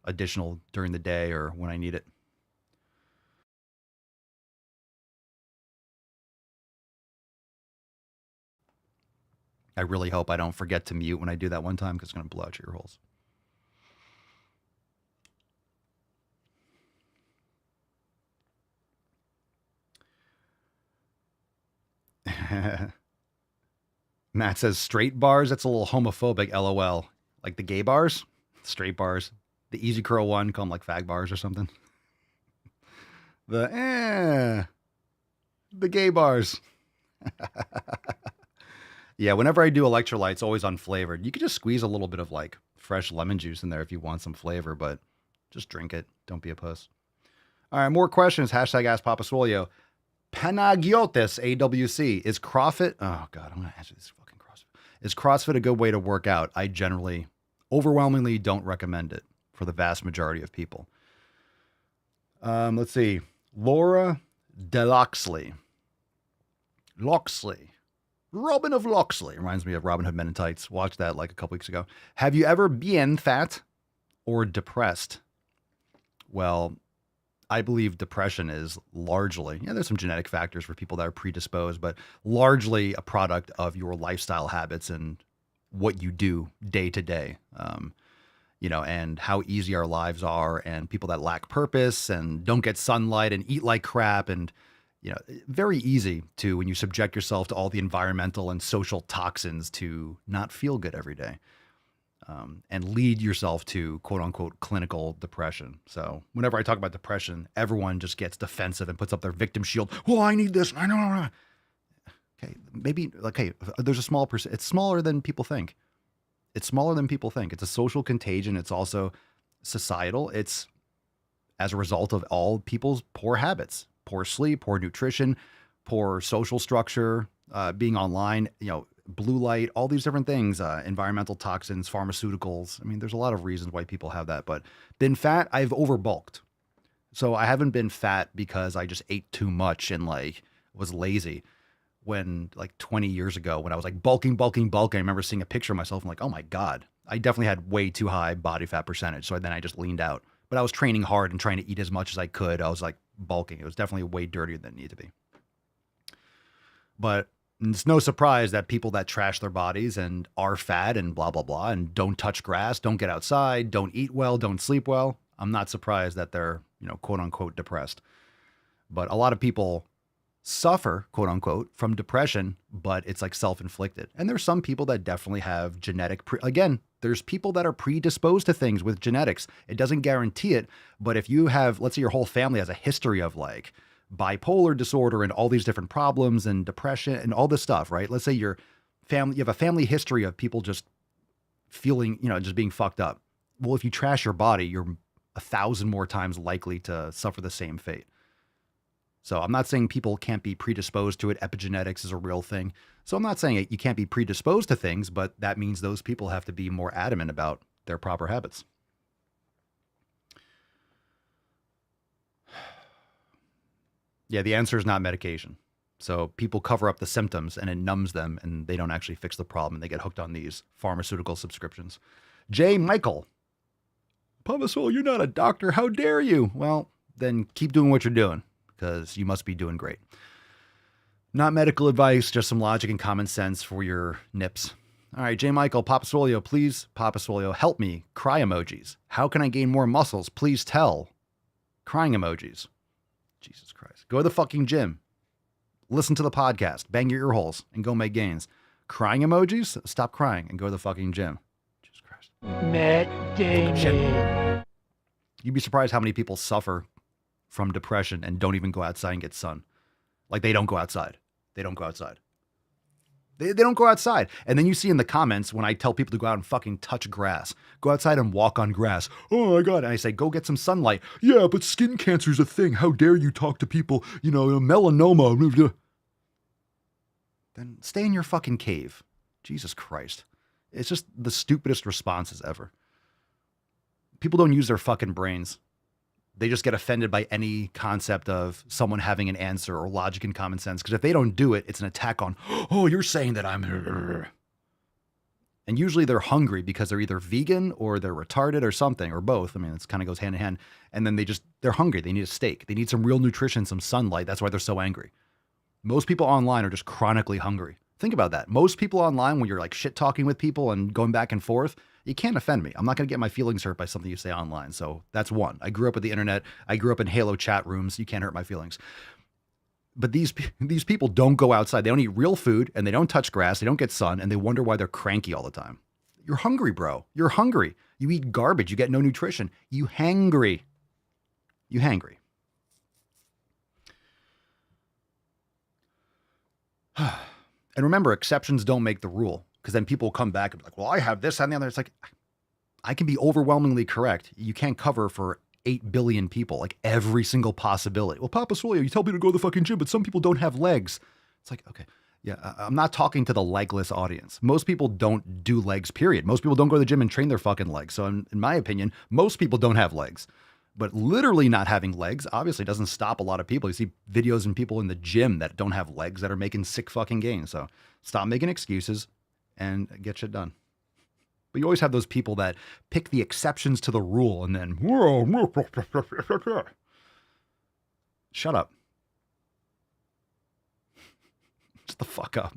additional during the day or when I need it. I really hope I don't forget to mute when I do that one time because it's going to blow out your ear holes. Matt says straight bars. That's a little homophobic. LOL. Like the gay bars, straight bars. The easy curl one, call them like fag bars or something. The gay bars. Yeah, whenever I do electrolytes, always unflavored. You could just squeeze a little bit of like fresh lemon juice in there if you want some flavor, but just drink it. Don't be a puss. All right, more questions. Hashtag Ask Papa Swolio. Panagiotis AWC. Is CrossFit? Oh God, I'm gonna answer this fucking CrossFit. Is CrossFit a good way to work out? I generally, overwhelmingly, don't recommend it for the vast majority of people. Let's see. Laura Deloxley. Robin of Loxley. Reminds me of Robin Hood Men in Tights. Watched that like a couple weeks ago. Have you ever been fat or depressed? Well, I believe depression is largely, there's some genetic factors for people that are predisposed, but largely a product of your lifestyle habits and what you do day to day, and how easy our lives are, and people that lack purpose and don't get sunlight and eat like crap. And, very easy to, when you subject yourself to all the environmental and social toxins, to not feel good every day. And lead yourself to quote unquote clinical depression. So whenever I talk about depression, everyone just gets defensive and puts up their victim shield. Well, I need this. I know. Okay. Maybe, there's a small percent. It's smaller than people think. It's a social contagion. It's also societal. It's as a result of all people's poor habits, poor sleep, poor nutrition, poor social structure, being online, blue light, all these different things, environmental toxins, pharmaceuticals. I mean, there's a lot of reasons why people have that, but been fat, I've overbulked. So I haven't been fat because I just ate too much and was lazy. When 20 years ago, when I was bulking, I remember seeing a picture of myself and oh my God, I definitely had way too high body fat percentage. So then I just leaned out, but I was training hard and trying to eat as much as I could. I was bulking. It was definitely way dirtier than it needed to be. But it's no surprise that people that trash their bodies and are fat and blah, blah, blah, and don't touch grass, don't get outside, don't eat well, don't sleep well. I'm not surprised that they're, quote unquote, depressed. But a lot of people suffer, quote unquote, from depression, but it's self-inflicted. And there's some people that definitely have genetic, again, there's people that are predisposed to things with genetics. It doesn't guarantee it. But if you have, let's say your whole family has a history of bipolar disorder and all these different problems and depression and all this stuff, right? Let's say you have a family history of people just feeling, just being fucked up. Well, if you trash your body, you're 1,000 more times likely to suffer the same fate. So I'm not saying people can't be predisposed to it. Epigenetics is a real thing. So I'm not saying you can't be predisposed to things, but that means those people have to be more adamant about their proper habits. Yeah, the answer is not medication. So people cover up the symptoms and it numbs them and they don't actually fix the problem and they get hooked on these pharmaceutical subscriptions. J. Michael. Papa Swole, you're not a doctor. How dare you? Well, then keep doing what you're doing because you must be doing great. Not medical advice, just some logic and common sense for your nips. All right, J. Michael, Papa Swolio, please, Papa Swolio, help me. Cry emojis. How can I gain more muscles? Please tell. Crying emojis. Jesus Christ. Go to the fucking gym. Listen to the podcast. Bang your ear holes and go make gains. Crying emojis? Stop crying and go to the fucking gym. Jesus Christ. Matt Damon. You'd be surprised how many people suffer from depression and don't even go outside and get sun. Like they don't go outside. They don't go outside. They don't go outside. And then you see in the comments when I tell people to go out and fucking touch grass, go outside and walk on grass. Oh my God. And I say, go get some sunlight. Yeah, but skin cancer is a thing. How dare you talk to people, melanoma. Then stay in your fucking cave. Jesus Christ. It's just the stupidest responses ever. People don't use their fucking brains. They just get offended by any concept of someone having an answer or logic and common sense. Because if they don't do it, it's an attack on, oh, you're saying that I'm... And usually they're hungry because they're either vegan or they're retarded or something, or both. I mean, it kind of goes hand in hand. And then they're hungry. They need a steak. They need some real nutrition, some sunlight. That's why they're so angry. Most people online are just chronically hungry. Think about that. Most people online, when you're like shit talking with people and going back and forth, you can't offend me. I'm not going to get my feelings hurt by something you say online. So that's one. I grew up with the internet. I grew up in Halo chat rooms. You can't hurt my feelings. But these people don't go outside. They don't eat real food and they don't touch grass. They don't get sun and they wonder why they're cranky all the time. You're hungry, bro. You're hungry. You eat garbage. You get no nutrition. You hangry. You hangry. And remember, exceptions don't make the rule. Because then people come back and be like, well, I have this and the other. It's like, I can be overwhelmingly correct. You can't cover for 8 billion people, like every single possibility. Well, Papa Swolio, you tell me to go to the fucking gym, but some people don't have legs. It's like, okay, yeah, I'm not talking to the legless audience. Most people don't do legs, period. Most people don't go to the gym and train their fucking legs. So in my opinion, most people don't have legs. But literally not having legs obviously doesn't stop a lot of people. You see videos and people in the gym that don't have legs that are making sick fucking gains. So stop making excuses and get shit done. But you always have those people that pick the exceptions to the rule and then, shut up. Shut the fuck up.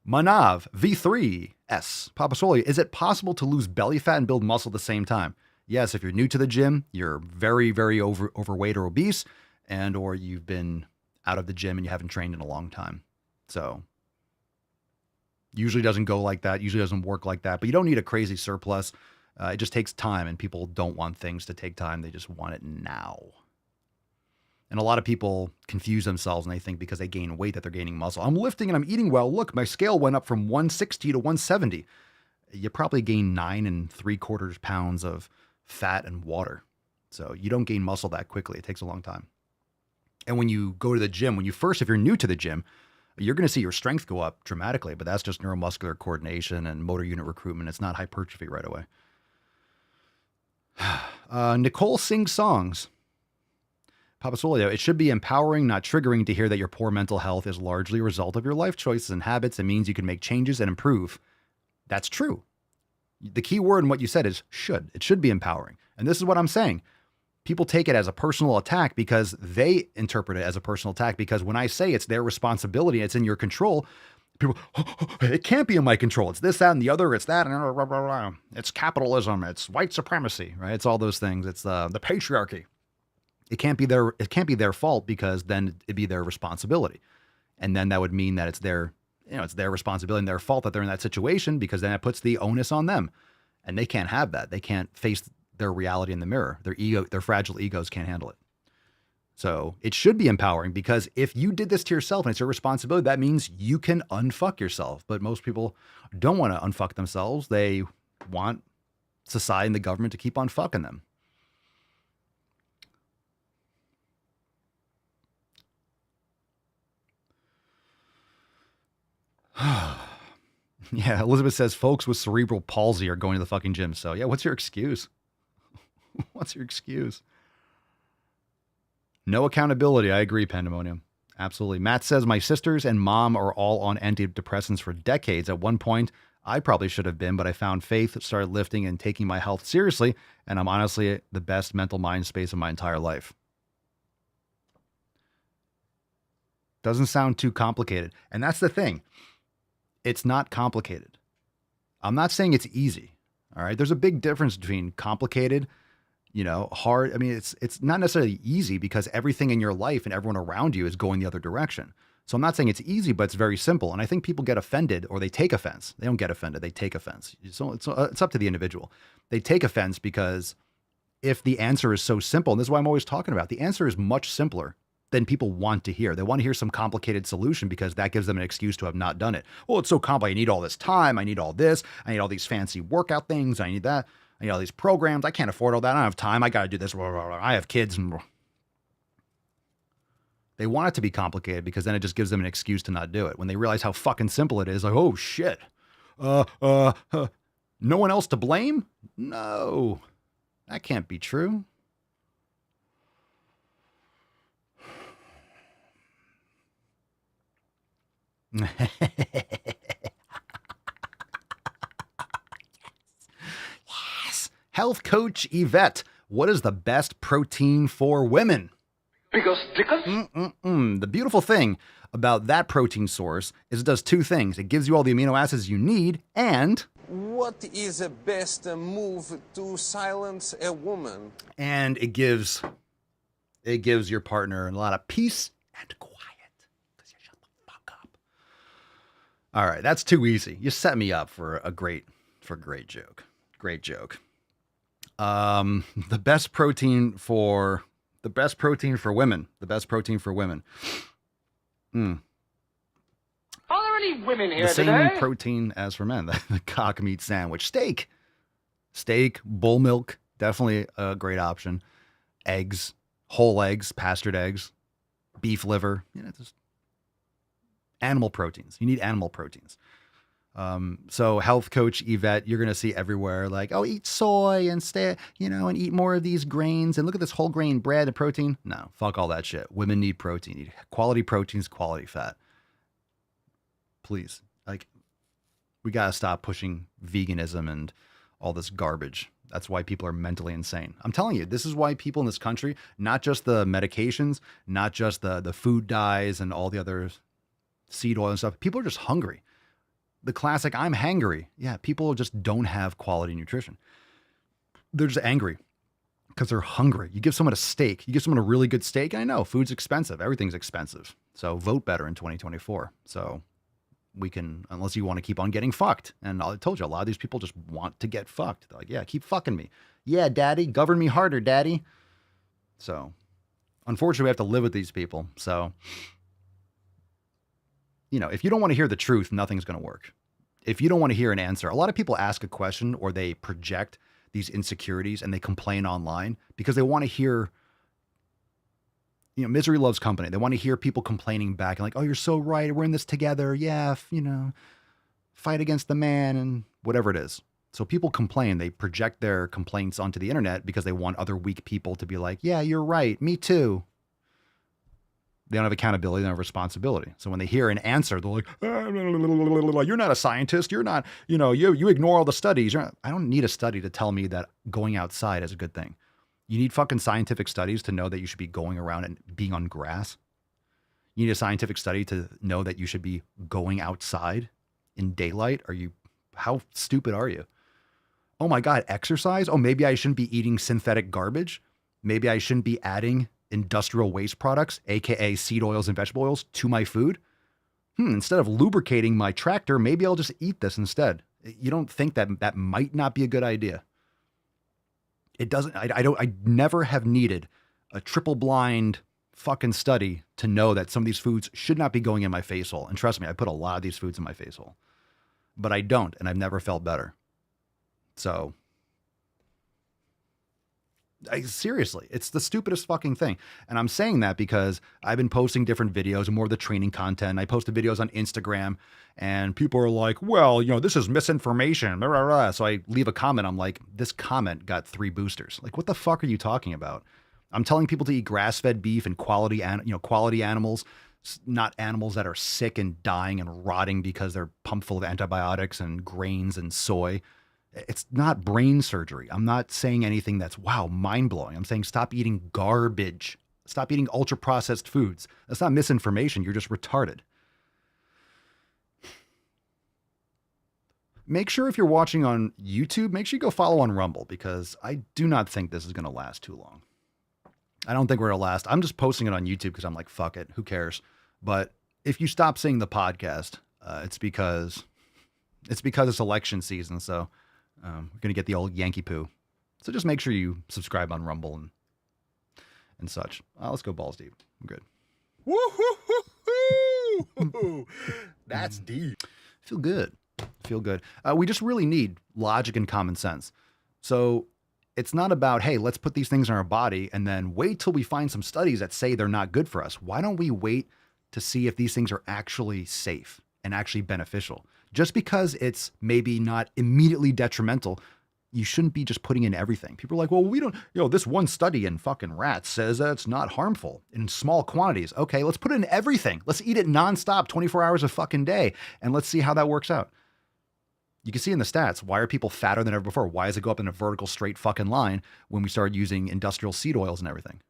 Manav, V3S, Papa Swolio, is it possible to lose belly fat and build muscle at the same time? Yes, if you're new to the gym, you're very, very overweight or obese, and or you've been out of the gym and you haven't trained in a long time. So usually doesn't go like that, usually doesn't work like that, but you don't need a crazy surplus. It just takes time, and people don't want things to take time. They just want it now. And a lot of people confuse themselves and they think because they gain weight that they're gaining muscle. I'm lifting and I'm eating well. Look, my scale went up from 160 to 170. You probably gain 9 3/4 pounds of fat and water. So you don't gain muscle that quickly. It takes a long time. And when you go to the gym, if you're new to the gym, you're going to see your strength go up dramatically, but that's just neuromuscular coordination and motor unit recruitment. It's not hypertrophy right away. Nicole sings songs. Papa Swolio, it should be empowering, not triggering, to hear that your poor mental health is largely a result of your life choices and habits. It means you can make changes and improve. That's true. The key word in what you said is should. It should be empowering. And this is what I'm saying. People take it as a personal attack because they interpret it as a personal attack, because when I say it's their responsibility, it's in your control, people, it can't be in my control. It's this, that, and the other. It's that, and blah, blah, blah. It's capitalism. It's white supremacy, right? It's all those things. It's the patriarchy. It can't be their fault, because then it'd be their responsibility. And then that would mean that it's their responsibility and their fault that they're in that situation, because then it puts the onus on them. And they can't have that. They can't face their reality in the mirror. Their fragile egos can't handle it. So it should be empowering, because if you did this to yourself and it's your responsibility, that means you can unfuck yourself. But most people don't want to unfuck themselves. They want society and the government to keep on fucking them. Yeah, Elizabeth says folks with cerebral palsy are going to the fucking gym. So yeah, what's your excuse? What's your excuse? No accountability. I agree, Pandemonium. Absolutely. Matt says, my sisters and mom are all on antidepressants for decades. At one point, I probably should have been, but I found faith, started lifting and taking my health seriously, and I'm honestly the best mental mind space of my entire life. Doesn't sound too complicated. And that's the thing. It's not complicated. I'm not saying it's easy. All right. There's a big difference between complicated, hard. I mean, it's not necessarily easy because everything in your life and everyone around you is going the other direction. So I'm not saying it's easy, but it's very simple. And I think people get offended or they take offense. They don't get offended. They take offense. So it's up to the individual. They take offense because if the answer is so simple, and this is why I'm always talking about, the answer is much simpler than people want to hear. They want to hear some complicated solution because that gives them an excuse to have not done it. Well, it's so complicated. I need all this time. I need all this. I need all these fancy workout things. I need that. I need all these programs. I can't afford all that. I don't have time. I got to do this. I have kids. They want it to be complicated because then it just gives them an excuse to not do it. When they realize how fucking simple it is, like, oh shit. No one else to blame? No, that can't be true. Yes. Health coach Yvette, what is the best protein for women? The beautiful thing about that protein source is it does two things. It gives you all the amino acids you need, and what is the best move to silence a woman? And it gives your partner a lot of peace and quiet. All right, that's too easy. You set me up for a great joke. Great joke. The best protein for women. The best protein for women. Are there any women here the same today? Protein as for men. The cock meat sandwich. Steak, bull milk, definitely a great option. Eggs, whole eggs, pastured eggs, beef liver. Just animal proteins. You need animal proteins. So health coach Yvette, you're going to see everywhere like, oh, eat soy and and eat more of these grains and look at this whole grain bread and protein. No, fuck all that shit. Women need protein, need quality proteins, quality fat. Please. We got to stop pushing veganism and all this garbage. That's why people are mentally insane. I'm telling you, this is why people in this country, not just the medications, not just the food dyes and all the other seed oil and stuff. People are just hungry. The classic, I'm hangry. Yeah, people just don't have quality nutrition. They're just angry because they're hungry. You give someone a steak, you give someone a really good steak. I know food's expensive. Everything's expensive. So vote better in 2024. So we can, unless you want to keep on getting fucked. And I told you, a lot of these people just want to get fucked. They're like, yeah, keep fucking me. Yeah, daddy, govern me harder, daddy. So unfortunately, we have to live with these people. So if you don't want to hear the truth, nothing's going to work. If you don't want to hear an answer, a lot of people ask a question or they project these insecurities and they complain online because they want to hear, misery loves company. They want to hear people complaining back and like, oh, you're so right. We're in this together. Yeah. Fight against the man and whatever it is. So people complain, they project their complaints onto the internet because they want other weak people to be like, yeah, you're right. Me too. They don't have accountability, they don't have responsibility. So when they hear an answer, they're like, you're not a scientist. You're not, you ignore all the studies. I don't need a study to tell me that going outside is a good thing. You need fucking scientific studies to know that you should be going around and being on grass. You need a scientific study to know that you should be going outside in daylight. How stupid are you? Oh my God, exercise? Oh, maybe I shouldn't be eating synthetic garbage. Maybe I shouldn't be adding industrial waste products, aka seed oils and vegetable oils, to my food. Instead of lubricating my tractor, maybe I'll just eat this instead. You don't think that might not be a good idea? It doesn't. I never have needed a triple blind fucking study to know that some of these foods should not be going in my face hole. And trust me, I put a lot of these foods in my face hole, but I don't, and I've never felt better. So seriously, it's the stupidest fucking thing. And I'm saying that because I've been posting different videos and more of the training content. I posted videos on Instagram and people are like, well, this is misinformation. Blah, blah, blah. So I leave a comment. I'm like, this comment got 3 boosters. Like, what the fuck are you talking about? I'm telling people to eat grass-fed beef and quality animals not animals that are sick and dying and rotting because they're pumped full of antibiotics and grains and soy. It's not brain surgery. I'm not saying anything that's, wow, mind-blowing. I'm saying stop eating garbage. Stop eating ultra-processed foods. That's not misinformation. You're just retarded. Make sure if you're watching on YouTube, make sure you go follow on Rumble, because I do not think this is going to last too long. I don't think we're going to last. I'm just posting it on YouTube because I'm like, fuck it. Who cares? But if you stop seeing the podcast, it's because it's election season. So we're going to get the old Yankee poo. So just make sure you subscribe on Rumble and such. Let's go balls deep. I'm good. Woo-hoo-hoo-hoo. That's deep. Feel good. We just really need logic and common sense. So it's not about, hey, let's put these things in our body and then wait till we find some studies that say they're not good for us. Why don't we wait to see if these things are actually safe and actually beneficial? Just because it's maybe not immediately detrimental, you shouldn't be just putting in everything. People are like, well, we don't, this one study in fucking rats says that it's not harmful in small quantities. Okay, let's put it in everything. Let's eat it nonstop, 24 hours a fucking day, and let's see how that works out. You can see in the stats, why are people fatter than ever before? Why does it go up in a vertical straight fucking line when we started using industrial seed oils and everything?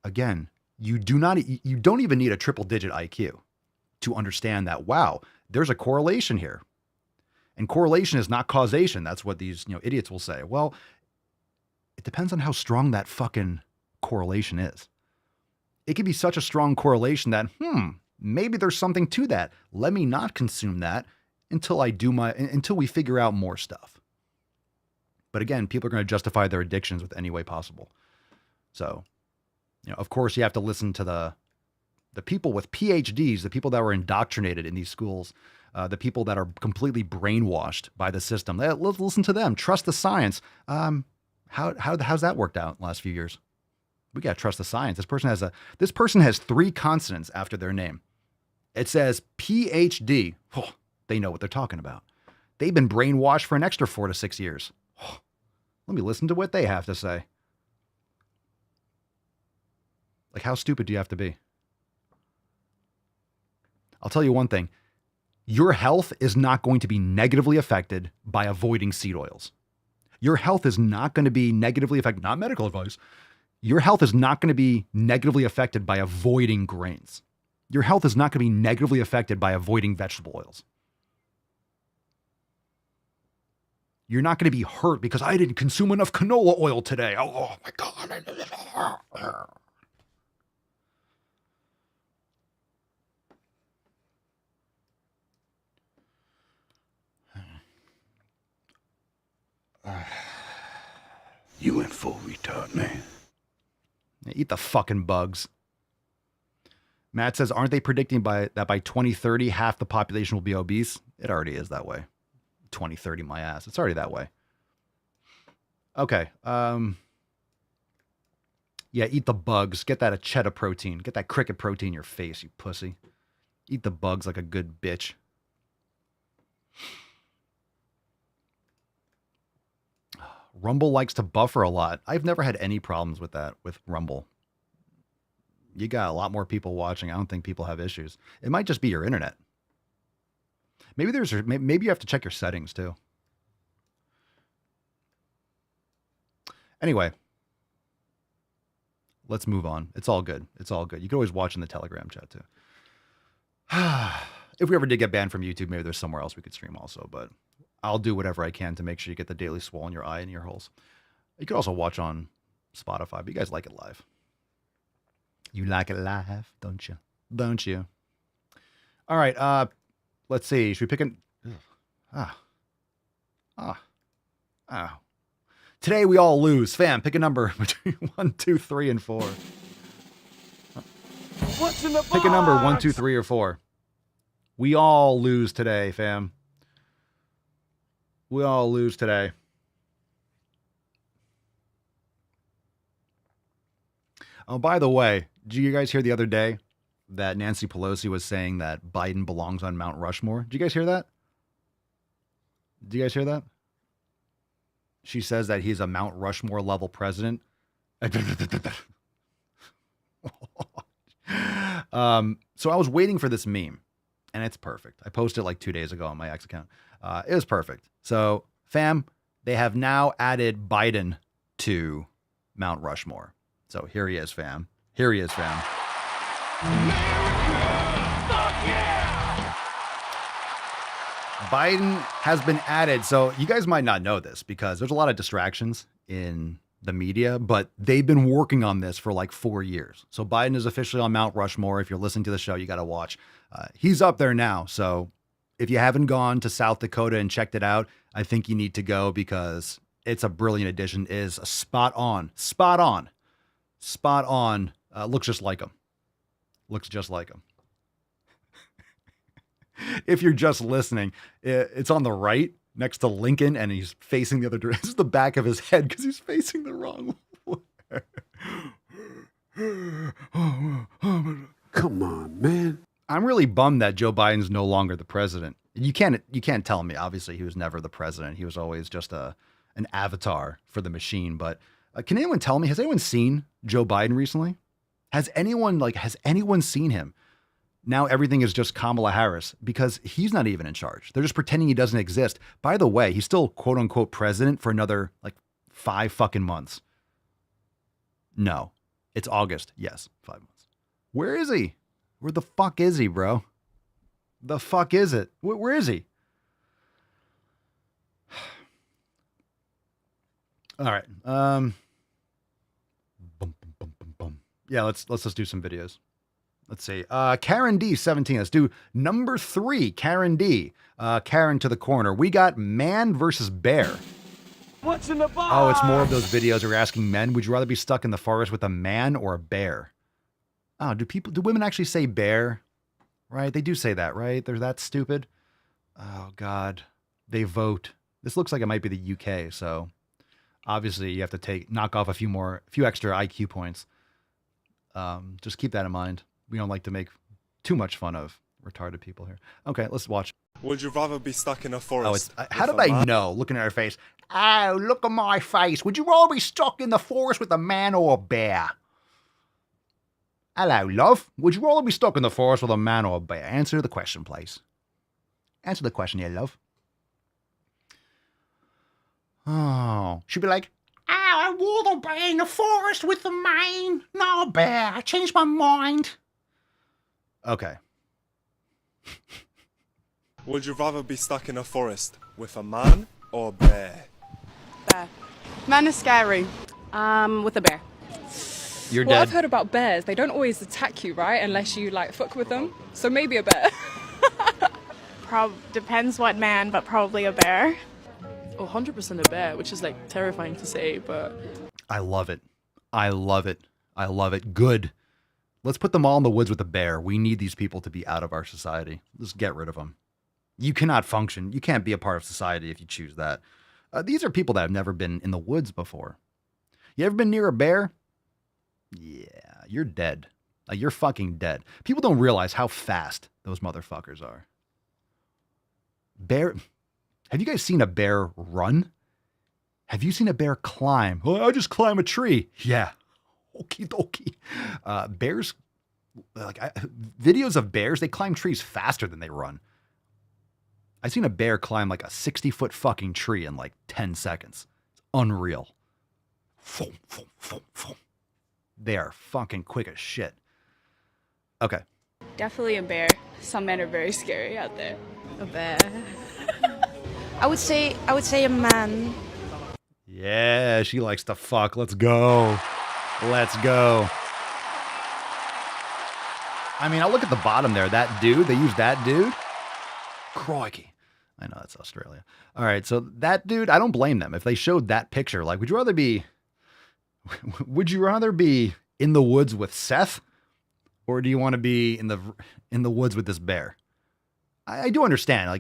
Again, you don't even need a triple digit IQ to understand that, wow, there's a correlation here. And correlation is not causation. That's what these idiots will say. Well, it depends on how strong that fucking correlation is. It could be such a strong correlation that, maybe there's something to that. Let me not consume that until we figure out more stuff. But again, people are going to justify their addictions with any way possible. So, of course, you have to listen to the people with PhDs, the people that were indoctrinated in these schools, the people that are completely brainwashed by the system. Let's listen to them. Trust the science. How's that worked out in the last few years? We got to trust the science. This person has 3 consonants after their name. It says PhD. Oh, they know what they're talking about. They've been brainwashed for an extra 4 to 6 years. Oh, let me listen to what they have to say. Like, how stupid do you have to be? I'll tell you one thing. Your health is not going to be negatively affected by avoiding seed oils. Your health is not going to be negatively affected, not medical advice. Your health is not going to be negatively affected by avoiding grains. Your health is not going to be negatively affected by avoiding vegetable oils. You're not going to be hurt because I didn't consume enough canola oil today. Oh my God. You went full retard, man. Eat the fucking bugs. Matt says, aren't they predicting that by 2030, half the population will be obese? It already is that way. 2030, my ass. It's already that way. Okay. Yeah, eat the bugs. Get that cheddar protein. Get that cricket protein in your face, you pussy. Eat the bugs like a good bitch. Rumble likes to buffer a lot. I've never had any problems with that, with Rumble. You got a lot more people watching. I don't think people have issues. It might just be your internet. Maybe you have to check your settings too. Anyway, let's move on. It's all good. It's all good. You can always watch in the Telegram chat too. If we ever did get banned from YouTube, maybe there's somewhere else we could stream also, but I'll do whatever I can to make sure you get the Daily Swole in your eye and ear holes. You could also watch on Spotify, but you guys like it live. You like it live, don't you? Don't you? All right, let's see. Should we pick Today we all lose. Fam, pick a number between 1, 2, 3, and 4. What's in the box? Pick a number 1, 2, 3, or 4. We all lose today, fam. We all lose today. Oh, by the way, did you guys hear the other day that Nancy Pelosi was saying that Biden belongs on Mount Rushmore? Did you guys hear that? Did you guys hear that? She says that he's a Mount Rushmore level president. So I was waiting for this meme, and it's perfect. I posted it like 2 days ago on my X account. It was perfect. So, fam, they have now added Biden to Mount Rushmore. So here he is, fam. Here he is, fam. Biden has been added. So you guys might not know this because there's a lot of distractions in the media, but they've been working on this for like 4 years. So Biden is officially on Mount Rushmore. If you're listening to the show, you got to watch. He's up there now. So if you haven't gone to South Dakota and checked it out, I think you need to go because it's a brilliant addition. It is spot on. Looks just like him. If you're just listening, it's on the right next to Lincoln and he's facing the other direction. This is the back of his head because he's facing the wrong way. Come on, man. I'm really bummed that Joe Biden's no longer the president. You can't tell me. Obviously, he was never the president. He was always just an avatar for the machine. But can anyone tell me, has anyone seen Joe Biden recently? Has anyone seen him? Now everything is just Kamala Harris because he's not even in charge. They're just pretending he doesn't exist. By the way, he's still quote unquote president for another like 5 fucking months. No, it's August. Yes, 5 months. Where is he? Where the fuck is he, bro? The fuck is it? Where is he? All right. Yeah, let's just do some videos. Let's see. Karen D 17. Let's do number 3. Karen D. Karen to the corner. We got man versus bear. What's in the box? Oh, it's more of those videos where you're asking men, would you rather be stuck in the forest with a man or a bear? Oh, do women actually say bear? Right? They do say that, right? They're that stupid. Oh God. They vote. This looks like it might be the UK, so obviously you have to knock off a few extra IQ points. Just keep that in mind. We don't like to make too much fun of retarded people here. Okay, let's watch. Would you rather be stuck in a forest? How did I know? Looking at her face. Oh, look at my face. Would you rather be stuck in the forest with a man or a bear? Hello, love. Would you rather be stuck in the forest with a man or a bear? Answer the question, please. Answer the question here, love. Oh, she'd be like, I would be in the forest with the man, not a bear. I changed my mind. Okay. Would you rather be stuck in a forest with a man or a bear? Bear. Man is scary. With a bear. You're well, dead. I've heard about bears. They don't always attack you, right? Unless you like fuck with them. So maybe a bear. Depends what man, but probably a bear. Oh, 100% a bear, which is like terrifying to say, but I love it. I love it. I love it. Good. Let's put them all in the woods with a bear. We need these people to be out of our society. Let's get rid of them. You cannot function. You can't be a part of society if you choose that. These are people that have never been in the woods before. You ever been near a bear? Yeah, you're dead. You're fucking dead. People don't realize how fast those motherfuckers are. Bear. Have you guys seen a bear run? Have you seen a bear climb? Oh, I just climb a tree. Yeah. Okie dokie. Bears, videos of bears, they climb trees faster than they run. I've seen a bear climb like a 60-foot fucking tree in like 10 seconds. It's unreal. They are fucking quick as shit. Okay. Definitely a bear. Some men are very scary out there. a bear. I would say a man. Yeah, she likes to fuck. Let's go. Let's go. I mean, I'll look at the bottom there. That dude, they use that dude. Crikey. I know that's Australia. All right, so that dude, I don't blame them. If they showed that picture, like, would you rather be in the woods with Seth? Or do you want to be in the woods with this bear? I do understand.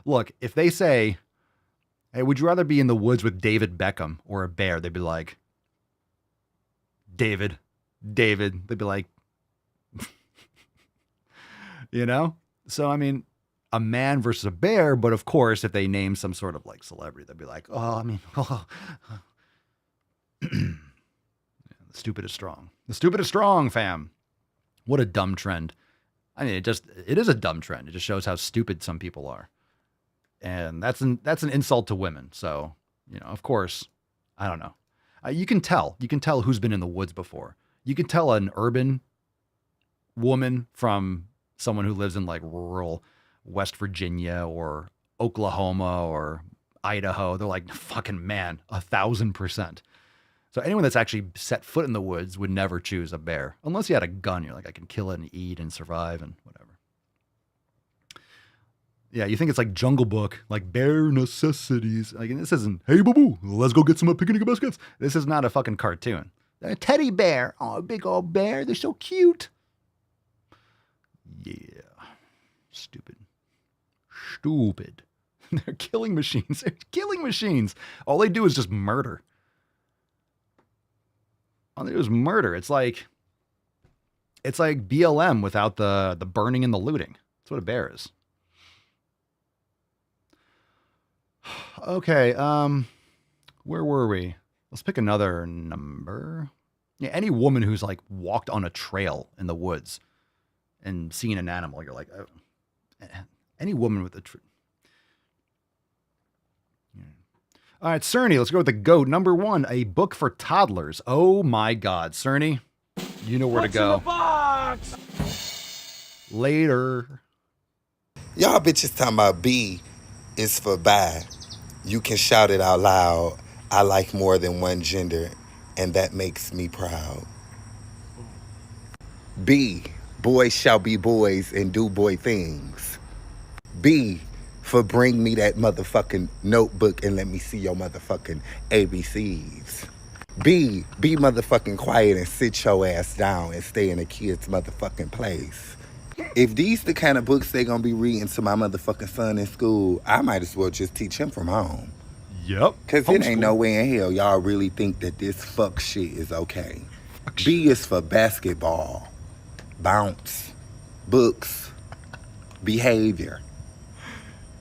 Like, if they say, hey, would you rather be in the woods with David Beckham or a bear? They'd be like, David. They'd be like, you know? So, I mean, a man versus a bear, but of course, if they name some sort of like celebrity, they'd be like, oh, I mean, oh. Yeah, the Stupid is strong. The stupid is strong, fam. What a dumb trend. I mean, it is a dumb trend. It just shows how stupid some people are. And that's an insult to women. So, of course, I don't know. You can tell who's been in the woods before. You can tell an urban woman from someone who lives in like rural West Virginia or Oklahoma or Idaho. They're like, fucking man, 1,000%. So anyone that's actually set foot in the woods would never choose a bear. Unless you had a gun. You're like, I can kill it and eat and survive and whatever. Yeah, you think it's like Jungle Book, like bare necessities. Like, this isn't, hey, boo-boo, let's go get some picnic baskets. This is not a fucking cartoon. A teddy bear. Oh, a big old bear. They're so cute. Yeah. Stupid. They're killing machines. They're killing machines. All they do is just murder. All they do is murder. It's like BLM without the burning and the looting. That's what a bear is. Okay, where were we? Let's pick another number. Yeah, any woman who's like walked on a trail in the woods and seen an animal, you're like, oh. Any woman with a All right, Cerny, let's go with the GOAT. Number 1, a book for toddlers. Oh my God, Cerny, you know where to go. In the box? Later. Y'all bitches talking about B is for bi. You can shout it out loud. I like more than one gender, and that makes me proud. B, boys shall be boys and do boy things. B, for bring me that motherfucking notebook and let me see your motherfucking ABCs. B, be motherfucking quiet and sit your ass down and stay in a kid's motherfucking place. If these the kind of books they gonna be reading to my motherfucking son in school, I might as well just teach him from home. Yep. Cause it ain't no way in hell y'all really think that this fuck shit is okay. B is for basketball, bounce, books, behavior,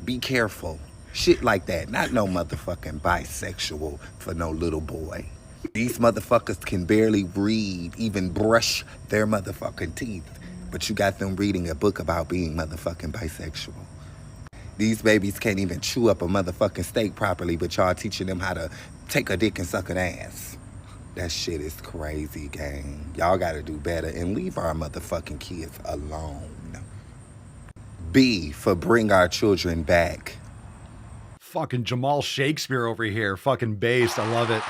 be careful, shit like that. Not no motherfucking bisexual for no little boy. These motherfuckers can barely read, even brush their motherfucking teeth. But you got them reading a book about being motherfucking bisexual. These babies can't even chew up a motherfucking steak properly, but y'all teaching them how to take a dick and suck an ass. That shit is crazy, gang. Y'all gotta do better and leave our motherfucking kids alone. B, for bring our children back. Fucking Jamal Shakespeare over here. Fucking based. I love it.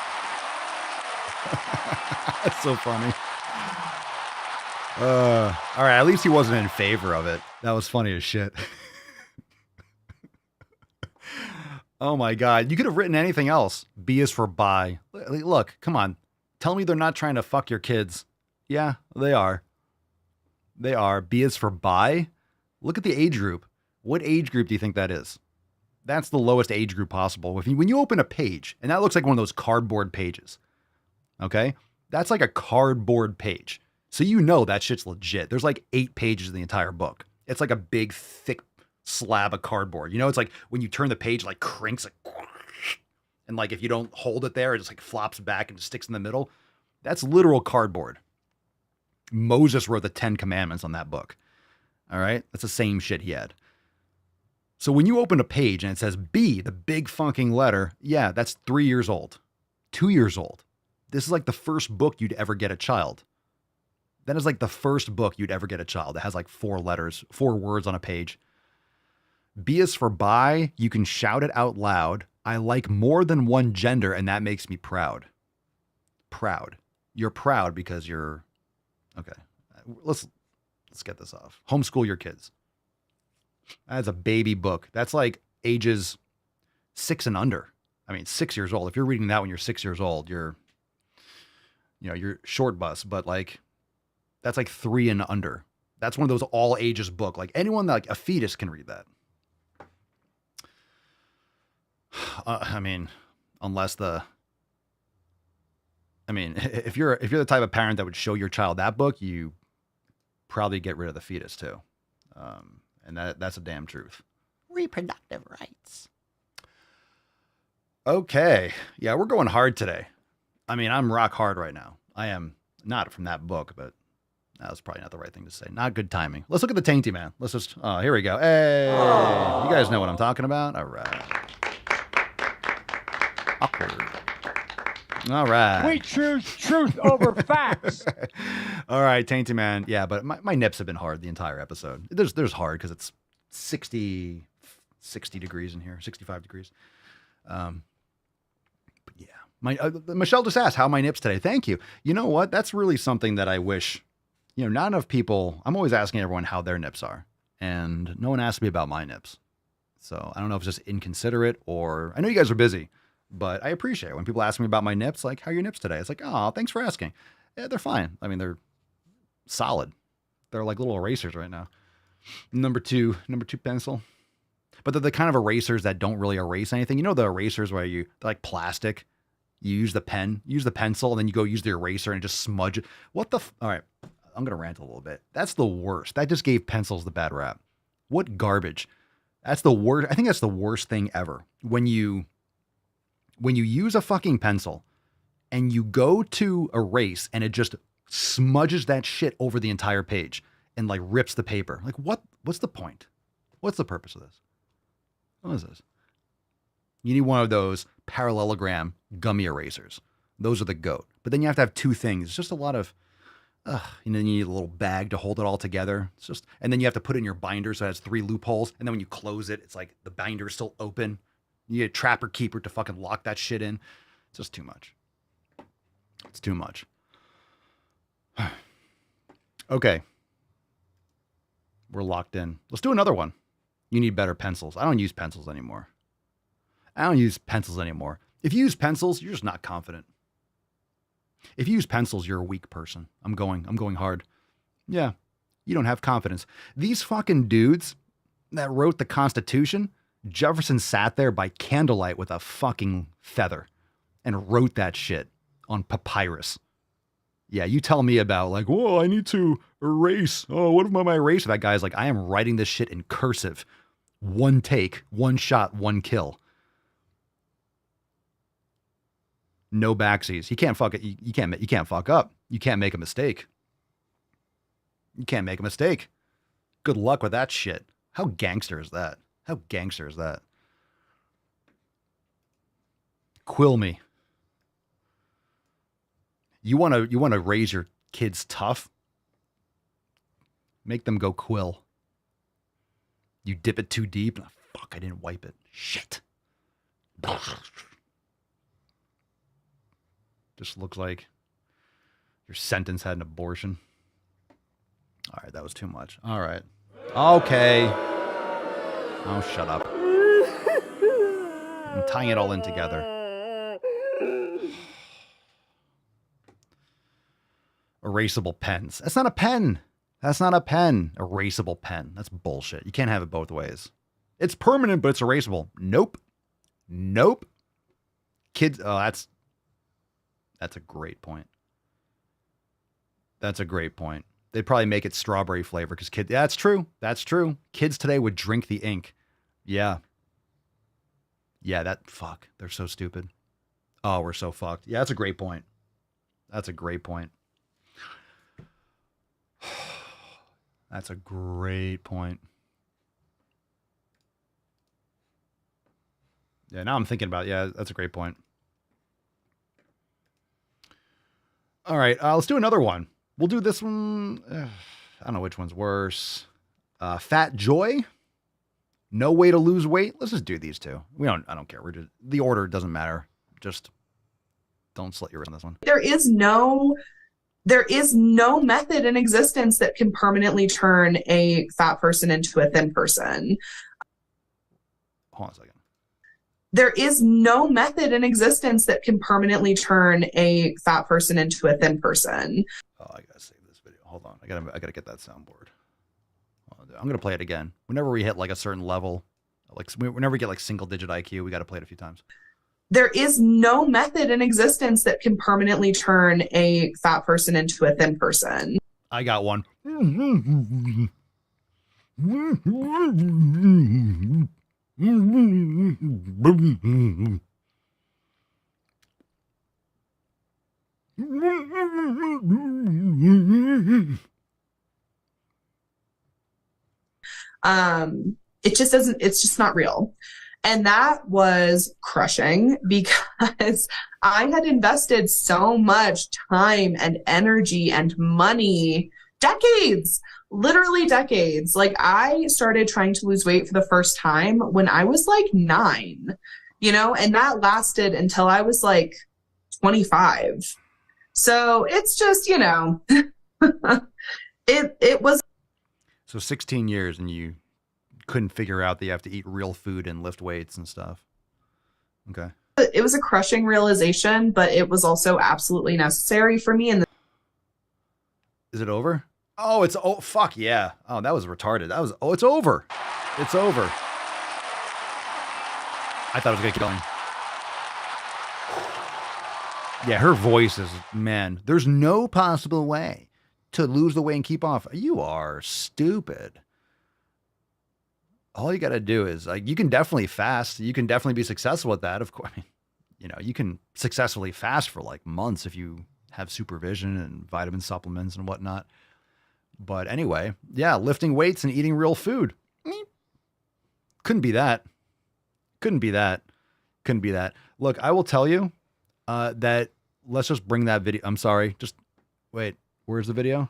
That's so funny. All right, at least he wasn't in favor of it. That was funny as shit. Oh my God. You could have written anything else. B is for bi. Look, come on. Tell me they're not trying to fuck your kids. Yeah, they are. They are. B is for bi. Look at the age group. What age group do you think that is? That's the lowest age group possible. When you open a page, and that looks like one of those cardboard pages. Okay? That's like a cardboard page. So you know that shit's legit. There's like 8 pages in the entire book. It's like a big, thick slab of cardboard. You know, it's like when you turn the page, like crinks, like, and like if you don't hold it there, it just like flops back and sticks in the middle. That's literal cardboard. Moses wrote the 10 Commandments on that book. All right? That's the same shit he had. So when you open a page and it says B, the big funking letter, yeah, that's 3 years old, 2 years old. This is like the first book you'd ever get a child. That is like the first book you'd ever get a child. It has like 4 letters, 4 words on a page. B is for bi. You can shout it out loud. I like more than one gender, and that makes me proud. Proud. You're proud because you're... Okay. Let's get this off. Homeschool your kids. That's a baby book. That's like ages 6 and under. I mean, 6 years old. If you're reading that when you're 6 years old, you're short bus, but like... That's like 3 and under. That's one of those all ages book. Like anyone, like a fetus can read that. I mean, if you're the type of parent that would show your child that book, you probably get rid of the fetus too. And that's a damn truth. Reproductive rights. Okay. Yeah, we're going hard today. I mean, I'm rock hard right now. I am not from that book, but that was probably not the right thing to say. Not good timing. Let's look at the tainty man. Let's just, oh, here we go. Hey, you guys know what I'm talking about? All right. Awkward. All right. We choose truth over facts. All right, tainty man. Yeah, but my nips have been hard the entire episode. There's hard because it's 60 degrees in here, 65 degrees. But yeah, Michelle just asked, how are my nips today? Thank you. You know what? That's really something that I wish, not enough people, I'm always asking everyone how their nips are, and no one asked me about my nips. So I don't know if it's just inconsiderate or, I know you guys are busy, but I appreciate it when people ask me about my nips, like, how are your nips today? It's like, oh, thanks for asking. Yeah, they're fine. I mean, they're solid. They're like little erasers right now. Number two pencil. But they're the kind of erasers that don't really erase anything. You know the erasers where they're like plastic. You use the pen, use the pencil, and then you go use the eraser and just smudge it. What the? All right, I'm going to rant a little bit. That's the worst. That just gave pencils the bad rap. What garbage. That's the worst. I think that's the worst thing ever. When you use a fucking pencil and you go to erase and it just smudges that shit over the entire page and like rips the paper. Like what's the point? What's the purpose of this? What is this? You need one of those parallelogram gummy erasers. Those are the GOAT. But then you have to have two things. It's just a lot of, you need a little bag to hold it all together. It's just, and then you have to put it in your binder so it has 3 loopholes. And then when you close it, it's like the binder is still open. You need a trapper keeper to fucking lock that shit in. It's just too much. It's too much. Okay. We're locked in. Let's do another one. You need better pencils. I don't use pencils anymore. If you use pencils, you're just not confident. If you use pencils, you're a weak person. I'm going hard. Yeah. You don't have confidence. These fucking dudes that wrote the Constitution, Jefferson sat there by candlelight with a fucking feather and wrote that shit on papyrus. Yeah, you tell me about like, whoa, I need to erase. Oh, what am I erasing? That guy's like, I am writing this shit in cursive. One take, one shot, one kill. No backsies. You can't fuck it. You can't fuck up. You can't make a mistake. You can't make a mistake. Good luck with that shit. How gangster is that? How gangster is that? Quill me. You want to raise your kids tough? Make them go quill. You dip it too deep. Oh, fuck, I didn't wipe it. Shit. Just looks like your sentence had an abortion. All right, that was too much. All right. Okay. Oh, shut up. I'm tying it all in together. Erasable pens. That's not a pen. That's not a pen. Erasable pen. That's bullshit. You can't have it both ways. It's permanent, but it's erasable. Nope. Kids, oh, that's a great point. That's a great point. They'd probably make it strawberry flavor because kids, that's true. That's true. Kids today would drink the ink. Yeah. Yeah, fuck. They're so stupid. Oh, we're so fucked. Yeah, that's a great point. That's a great point. That's a great point. Yeah, now I'm thinking about it. Yeah, that's a great point. All right, let's do another one. We'll do this one. I don't know which one's worse. Fat Joy. No way to lose weight. Let's just do these two. I don't care. The order doesn't matter. Just don't slit your wrist on this one. There is no method in existence that can permanently turn a fat person into a thin person. Hold on a second. There is no method in existence that can permanently turn a fat person into a thin person. Oh, I gotta save this video. Hold on. I gotta get that soundboard. I'm gonna play it again. Whenever we hit like a certain level, like whenever we get like single digit IQ, we gotta play it a few times. There is no method in existence that can permanently turn a fat person into a thin person. I got one. It just doesn't, it's just not real. And that was crushing because I had invested so much time and energy and money, decades, literally decades. Like I started trying to lose weight for the first time when I was like 9, you know, and that lasted until I was like 25. So it's just, you know, it was. So 16 years and you couldn't figure out that you have to eat real food and lift weights and stuff. Okay. It was a crushing realization, but it was also absolutely necessary for me. And is it over? Oh, it's fuck yeah. Oh, that was retarded. That was it's over. It's over. I thought it was gonna keep going. Yeah, her voice is, man, there's no possible way to lose the weight and keep off. You are stupid. All you got to do is, like, you can definitely fast. You can definitely be successful at that. Of course, I mean, you know, you can successfully fast for like months if you have supervision and vitamin supplements and whatnot. But anyway, yeah, lifting weights and eating real food. Couldn't be that. Couldn't be that. Couldn't be that. Look, I will tell you that let's just bring that video. I'm sorry. Just wait. Where's the video?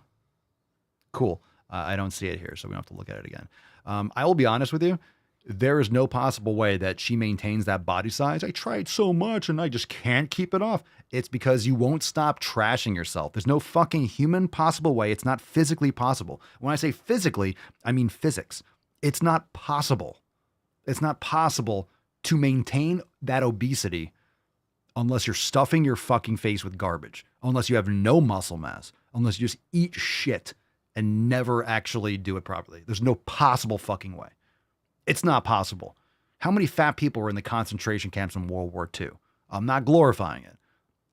Cool. I don't see it here, so we don't have to look at it again. I will be honest with you. There is no possible way that she maintains that body size. I tried so much and I just can't keep it off. It's because you won't stop trashing yourself. There's no fucking human possible way. It's not physically possible. When I say physically, I mean physics. It's not possible. It's not possible to maintain that obesity unless you're stuffing your fucking face with garbage, unless you have no muscle mass, unless you just eat shit and never actually do it properly. There's no possible fucking way. It's not possible. How many fat people were in the concentration camps in World War II? I'm not glorifying it.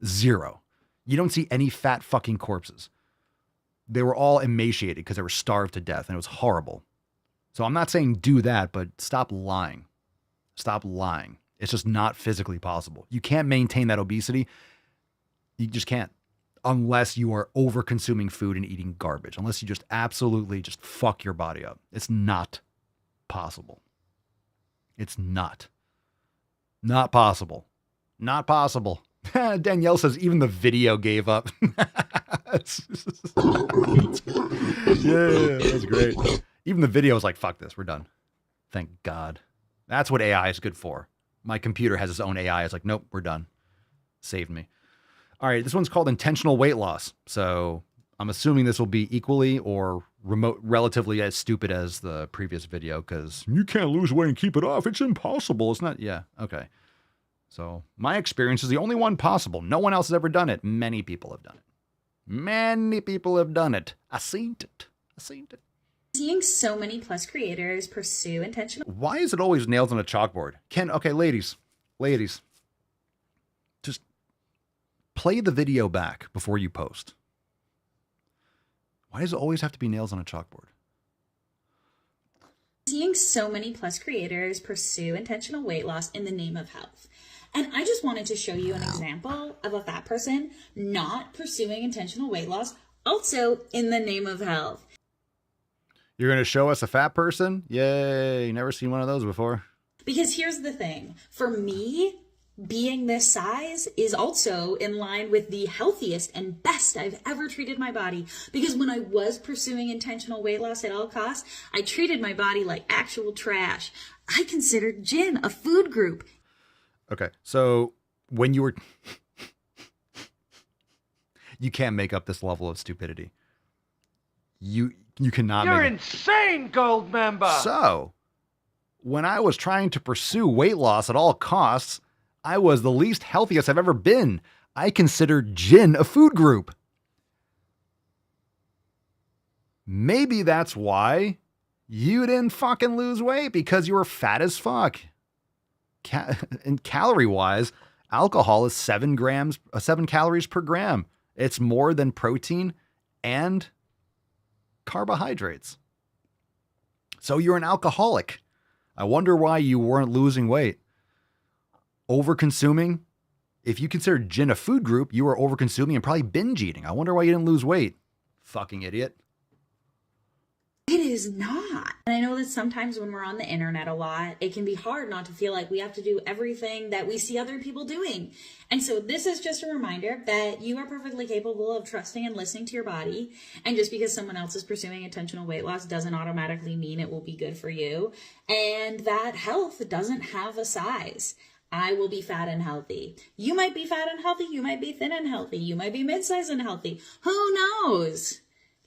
0. You don't see any fat fucking corpses. They were all emaciated because they were starved to death, and it was horrible. So I'm not saying do that, but stop lying. Stop lying. It's just not physically possible. You can't maintain that obesity. You just can't. Unless you are over consuming food and eating garbage, unless you just absolutely just fuck your body up. It's not possible. It's not possible. Not possible. Danielle says even the video gave up. Yeah, that's great. Even the video was like, fuck this, we're done. Thank God. That's what AI is good for. My computer has its own AI. It's like, nope, we're done. Saved me. All right, this one's called intentional weight loss. So I'm assuming this will be equally or relatively as stupid as the previous video because you can't lose weight and keep it off. It's impossible. It's not. Yeah. Okay. So my experience is the only one possible. No one else has ever done it. Many people have done it. Many people have done it. I seen it. Seeing so many plus creators pursue intentional. Why is it always nails on a chalkboard? Okay, ladies, just play the video back before you post. Why does it always have to be nails on a chalkboard? Seeing so many plus creators pursue intentional weight loss in the name of health. And I just wanted to show you an example of a fat person not pursuing intentional weight loss, also in the name of health. You're going to show us a fat person? Yay, never seen one of those before. Because here's the thing. For me, being this size is also in line with the healthiest and best I've ever treated my body. Because when I was pursuing intentional weight loss at all costs, I treated my body like actual trash. I considered gin a food group. Okay, so when you were... you can't make up this level of stupidity. You cannot You're insane, gold member! So, when I was trying to pursue weight loss at all costs, I was the least healthiest I've ever been. I considered gin a food group. Maybe that's why you didn't fucking lose weight, because you were fat as fuck. And calorie-wise, alcohol is 7 calories per gram. It's more than protein and carbohydrates. So you're an alcoholic. I wonder why you weren't losing weight. Over-consuming If you consider gin a food group, you are over-consuming and probably binge eating. I wonder why you didn't lose weight. Fucking idiot. It is not. And I know that sometimes when we're on the internet a lot, it can be hard not to feel like we have to do everything that we see other people doing. And so this is just a reminder that you are perfectly capable of trusting and listening to your body. And just because someone else is pursuing intentional weight loss doesn't automatically mean it will be good for you. And that health doesn't have a size. I will be fat and healthy. You might be fat and healthy. You might be thin and healthy. You might be mid-size and healthy. Who knows?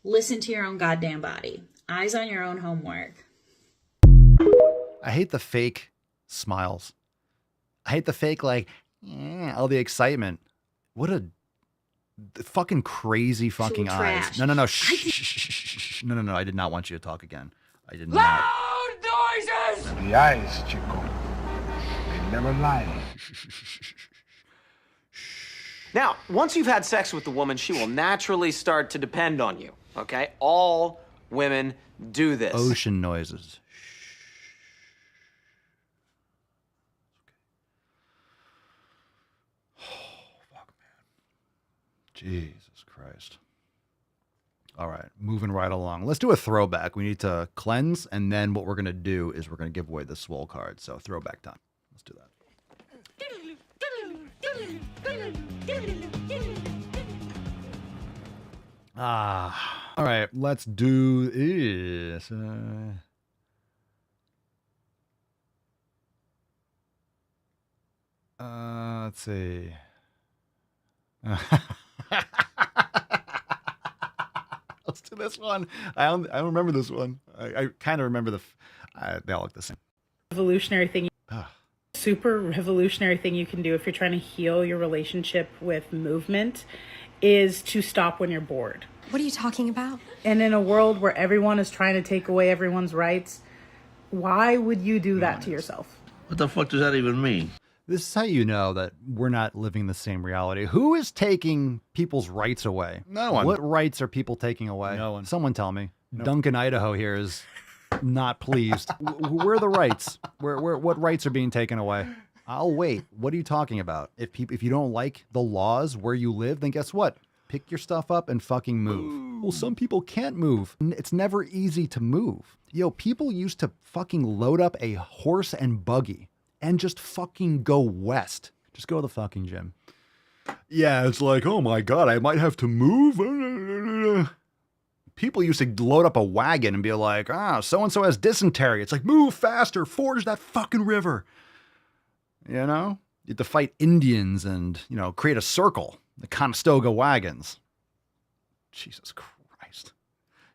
Listen to your own goddamn body. Eyes on your own homework. I hate the fake smiles. I hate the fake, like, all the excitement. What a fucking crazy fucking eyes. No. Shh. No. I did not want you to talk again. I did not. Loud noises! The eyes, Chico. They never lie. Now, once you've had sex with the woman, she will naturally start to depend on you, okay? All women do this. Ocean noises. Oh, fuck, man. Jesus Christ. All right, moving right along. Let's do a throwback. We need to cleanse, and then what we're going to do is we're going to give away the swole card. So throwback time. Let's do that. All right, let's do this. Let's see. Let's do this one. I don't remember this one. I kind of remember they all look the same. Revolutionary thing. Super revolutionary thing you can do if you're trying to heal your relationship with movement is to stop when you're bored. What are you talking about? And in a world where everyone is trying to take away everyone's rights, why would you do that to yourself? What the fuck does that even mean? This is how you know that we're not living the same reality. Who is taking people's rights away? No one. What rights are people taking away? No one. Someone tell me. No. Duncan, Idaho here is not pleased. Where are the rights? What rights are being taken away? I'll wait. What are you talking about? If you don't like the laws where you live, then guess what? Pick your stuff up and fucking move. Ooh. Well, some people can't move. It's never easy to move. Yo, people used to fucking load up a horse and buggy and just fucking go west. Just go to the fucking gym. Yeah, it's like, oh my God, I might have to move. People used to load up a wagon and be like, so-and-so has dysentery. It's like, move faster, forge that fucking river. You know? You have to fight Indians and, create a circle. The Conestoga wagons. Jesus Christ.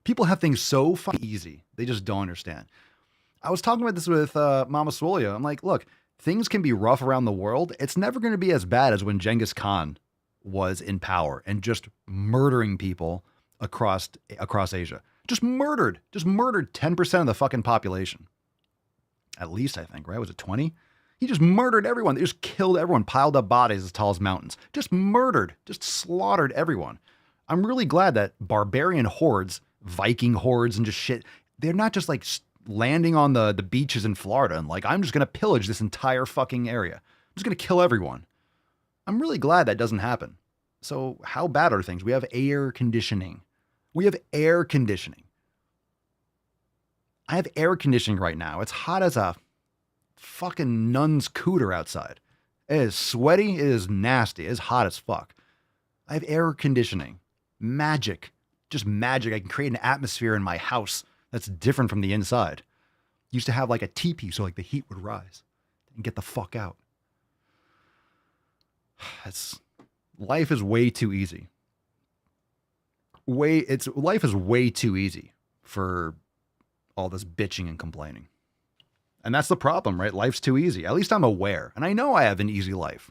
People have things so fucking easy. They just don't understand. I was talking about this with Mama Swolia. I'm like, look, things can be rough around the world. It's never going to be as bad as when Genghis Khan was in power and just murdering people across Asia. Just murdered 10% of the fucking population. At least, I think, right? Was it 20? He just murdered everyone. They just killed everyone, piled up bodies as tall as mountains. Just murdered, just slaughtered everyone. I'm really glad that barbarian hordes, Viking hordes and just shit, they're not just like landing on the beaches in Florida and like, I'm just going to pillage this entire fucking area. I'm just going to kill everyone. I'm really glad that doesn't happen. So how bad are things? We have air conditioning. I have air conditioning right now. It's hot as a fucking nun's cooter outside. It is sweaty. It is nasty. It is hot as fuck. I have air conditioning. Magic. Just magic. I can create an atmosphere in my house that's different from the inside. Used to have like a teepee so like the heat would rise and get the fuck out. Life is way too easy. Life is way too easy for all this bitching and complaining. And that's the problem, right? Life's too easy. At least I'm aware. And I know I have an easy life.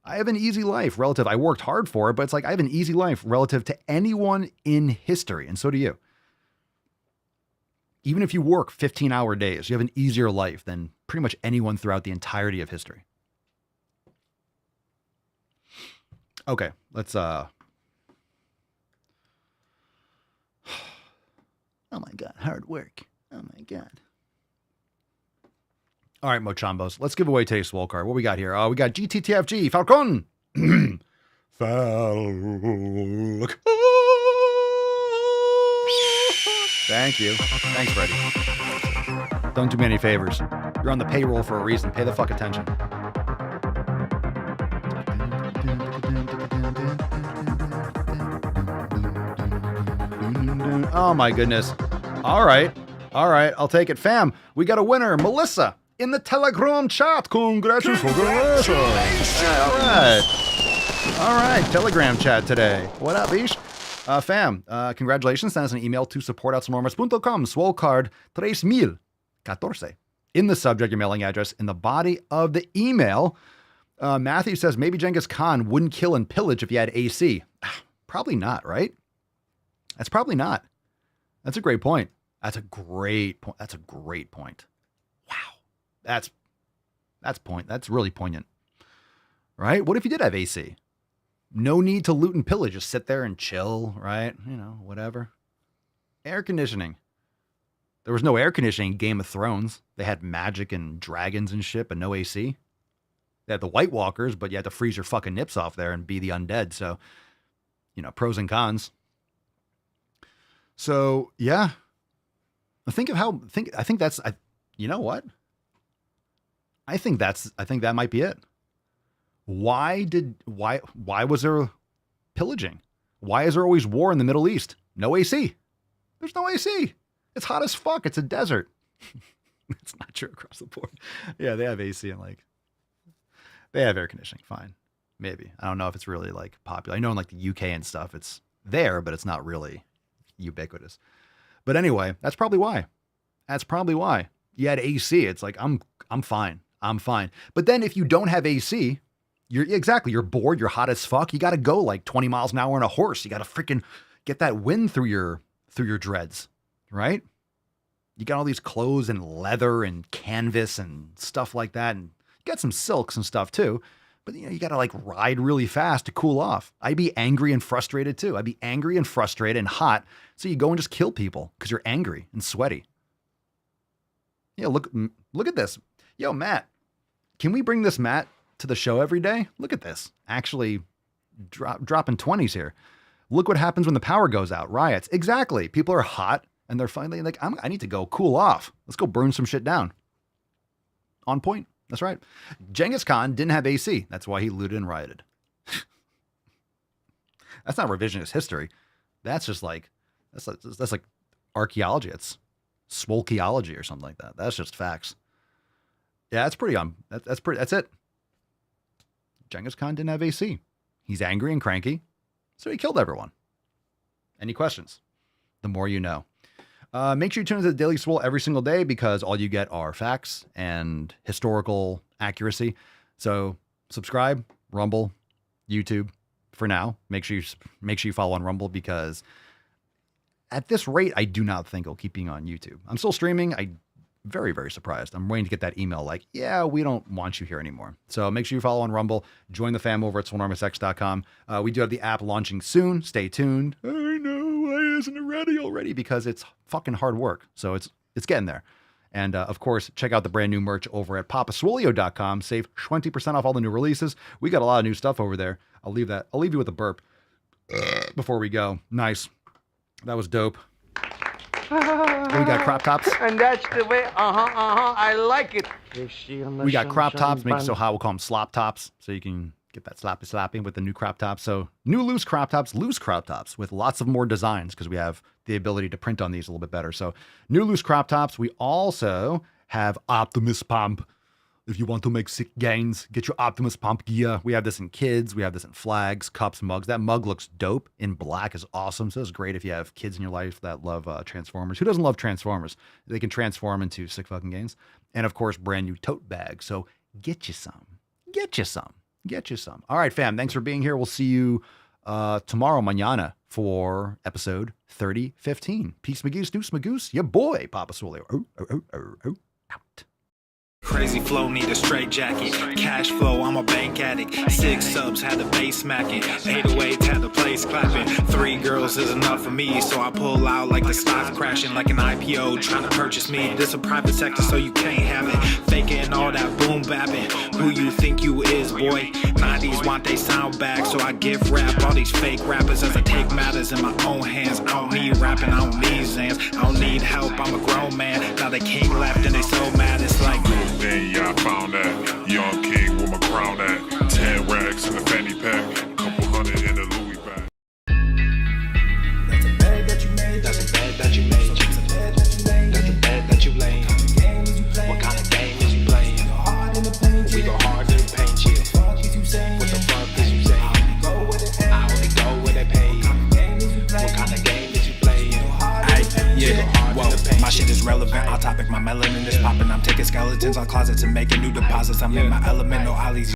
I worked hard for it, but it's like I have an easy life relative to anyone in history. And so do you. Even if you work 15-hour days, you have an easier life than pretty much anyone throughout the entirety of history. Okay, let's oh my God, hard work. Oh my God. All right, Mochambos, let's give away today's swole card. What we got here? We got GTTFG, Falcon. Falcon. Thank you. Thanks, Freddie. Don't do me any favors. You're on the payroll for a reason. Pay the fuck attention. Oh my goodness. All right. I'll take it. Fam, we got a winner. Melissa in the Telegram chat. Congratulations. All right. Telegram chat today. What up, Ish? Fam, congratulations. Send us an email to support@swolenormas.com. Swole card 3014. In the subject, your mailing address. In the body of the email, Matthew says maybe Genghis Khan wouldn't kill and pillage if he had AC. Probably not, right? That's probably not. That's a great point. That's a great point. Wow. That's really poignant. Right? What if you did have AC? No need to loot and pillage. Just sit there and chill, right? You know, whatever. Air conditioning. There was no air conditioning in Game of Thrones. They had magic and dragons and shit, but no AC. They had the White Walkers, but you had to freeze your fucking nips off there and be the undead. So, you know, pros and cons. So, yeah. You know what? I think that might be it. Why was there pillaging? Why is there always war in the Middle East? No AC. There's no AC. It's hot as fuck. It's a desert. It's not true across the board. Yeah, they have AC and they have air conditioning. Fine. Maybe. I don't know if it's really popular. I know in the UK and stuff it's there, but it's not really ubiquitous. But anyway, that's probably why. You had AC. It's I'm fine. But then if you don't have AC, you're bored, you're hot as fuck. You got to go 20 miles an hour on a horse. You got to freaking get that wind through your dreads, right? You got all these clothes and leather and canvas and stuff like that. And you got some silks and stuff too. But you got to ride really fast to cool off. I'd be angry and frustrated too. I'd be angry and frustrated and hot. So you go and just kill people because you're angry and sweaty. Yeah, look at this. Yo, Matt, can we bring this Matt to the show every day? Look at this. Actually dropping 20s here. Look what happens when the power goes out. Riots. Exactly. People are hot and they're finally I need to go cool off. Let's go burn some shit down. On point. That's right. Genghis Khan didn't have AC. That's why he looted and rioted. That's not revisionist history. That's just that's archaeology. It's swolekeology or something like that. That's just facts. Yeah, that's pretty that's it. Genghis Khan didn't have AC. He's angry and cranky, so he killed everyone. Any questions? The more you know. Make sure you tune into the Daily Swole every single day because all you get are facts and historical accuracy. So subscribe, Rumble, YouTube for now. Make sure you follow on Rumble because at this rate, I do not think I'll keep being on YouTube. I'm still streaming. I'm very, very surprised. I'm waiting to get that email yeah, we don't want you here anymore. So make sure you follow on Rumble. Join the fam over at swolenormasx.com. We do have the app launching soon. Stay tuned. I know, why isn't it ready already? Because it's fucking hard work. So it's getting there. And of course, check out the brand new merch over at papaswolio.com. Save 20% off all the new releases. We got a lot of new stuff over there. I'll leave you with a burp before we go. Nice. That was dope. We got crop tops. And that's the way, I like it. We got crop tops, make it so hot, we'll call them slop tops. So you can get that slappy with the new crop tops. So new loose crop tops with lots of more designs because we have the ability to print on these a little bit better. So new loose crop tops. We also have Optimus Pump. If you want to make sick gains, get your Optimus Pump gear. We have this in kids. We have this in flags, cups, mugs. That mug looks dope. In black is awesome. So it's great if you have kids in your life that love Transformers. Who doesn't love Transformers? They can transform into sick fucking gains. And of course, brand new tote bags. So get you some. All right, fam. Thanks for being here. We'll see you tomorrow, mañana, for episode 3015. Peace, Magoose, Deuce, Magoose. Your boy, Papa Swolio. Out. Crazy flow, need a straight jacket. Cash flow, I'm a bank addict. static. 6 subs had the bass smacking. 808 had the place clapping. 3 girls is enough for me, so I pull out like the stock crashing, like an IPO trying to purchase me. This a private sector, so you can't have it. Faking all that boom bapping. Who you think you is, boy? 90s want they sound back, so I give rap all these fake rappers as I take matters in my own hands. I don't need rapping, I don't need Zans, I don't need help, I'm a grown man. Now they king left and they so mad, it's like then yeah, I found that young king with my crown at 10 racks in a fanny pack, couple hundred in a Louis bag. that's a bed that you made, that's a bed that you made, that's the bed that you laid. What kind of game is you playing? We go hard in the paint, yeah. What the fuck is you saying? I only go where they pay. What kind of game is you playing? Yeah, whoa, my shit is relevant, on topic, my melanin is popping. I'm taking skeletons on closets and making new deposits. I'm in my element, no ollies.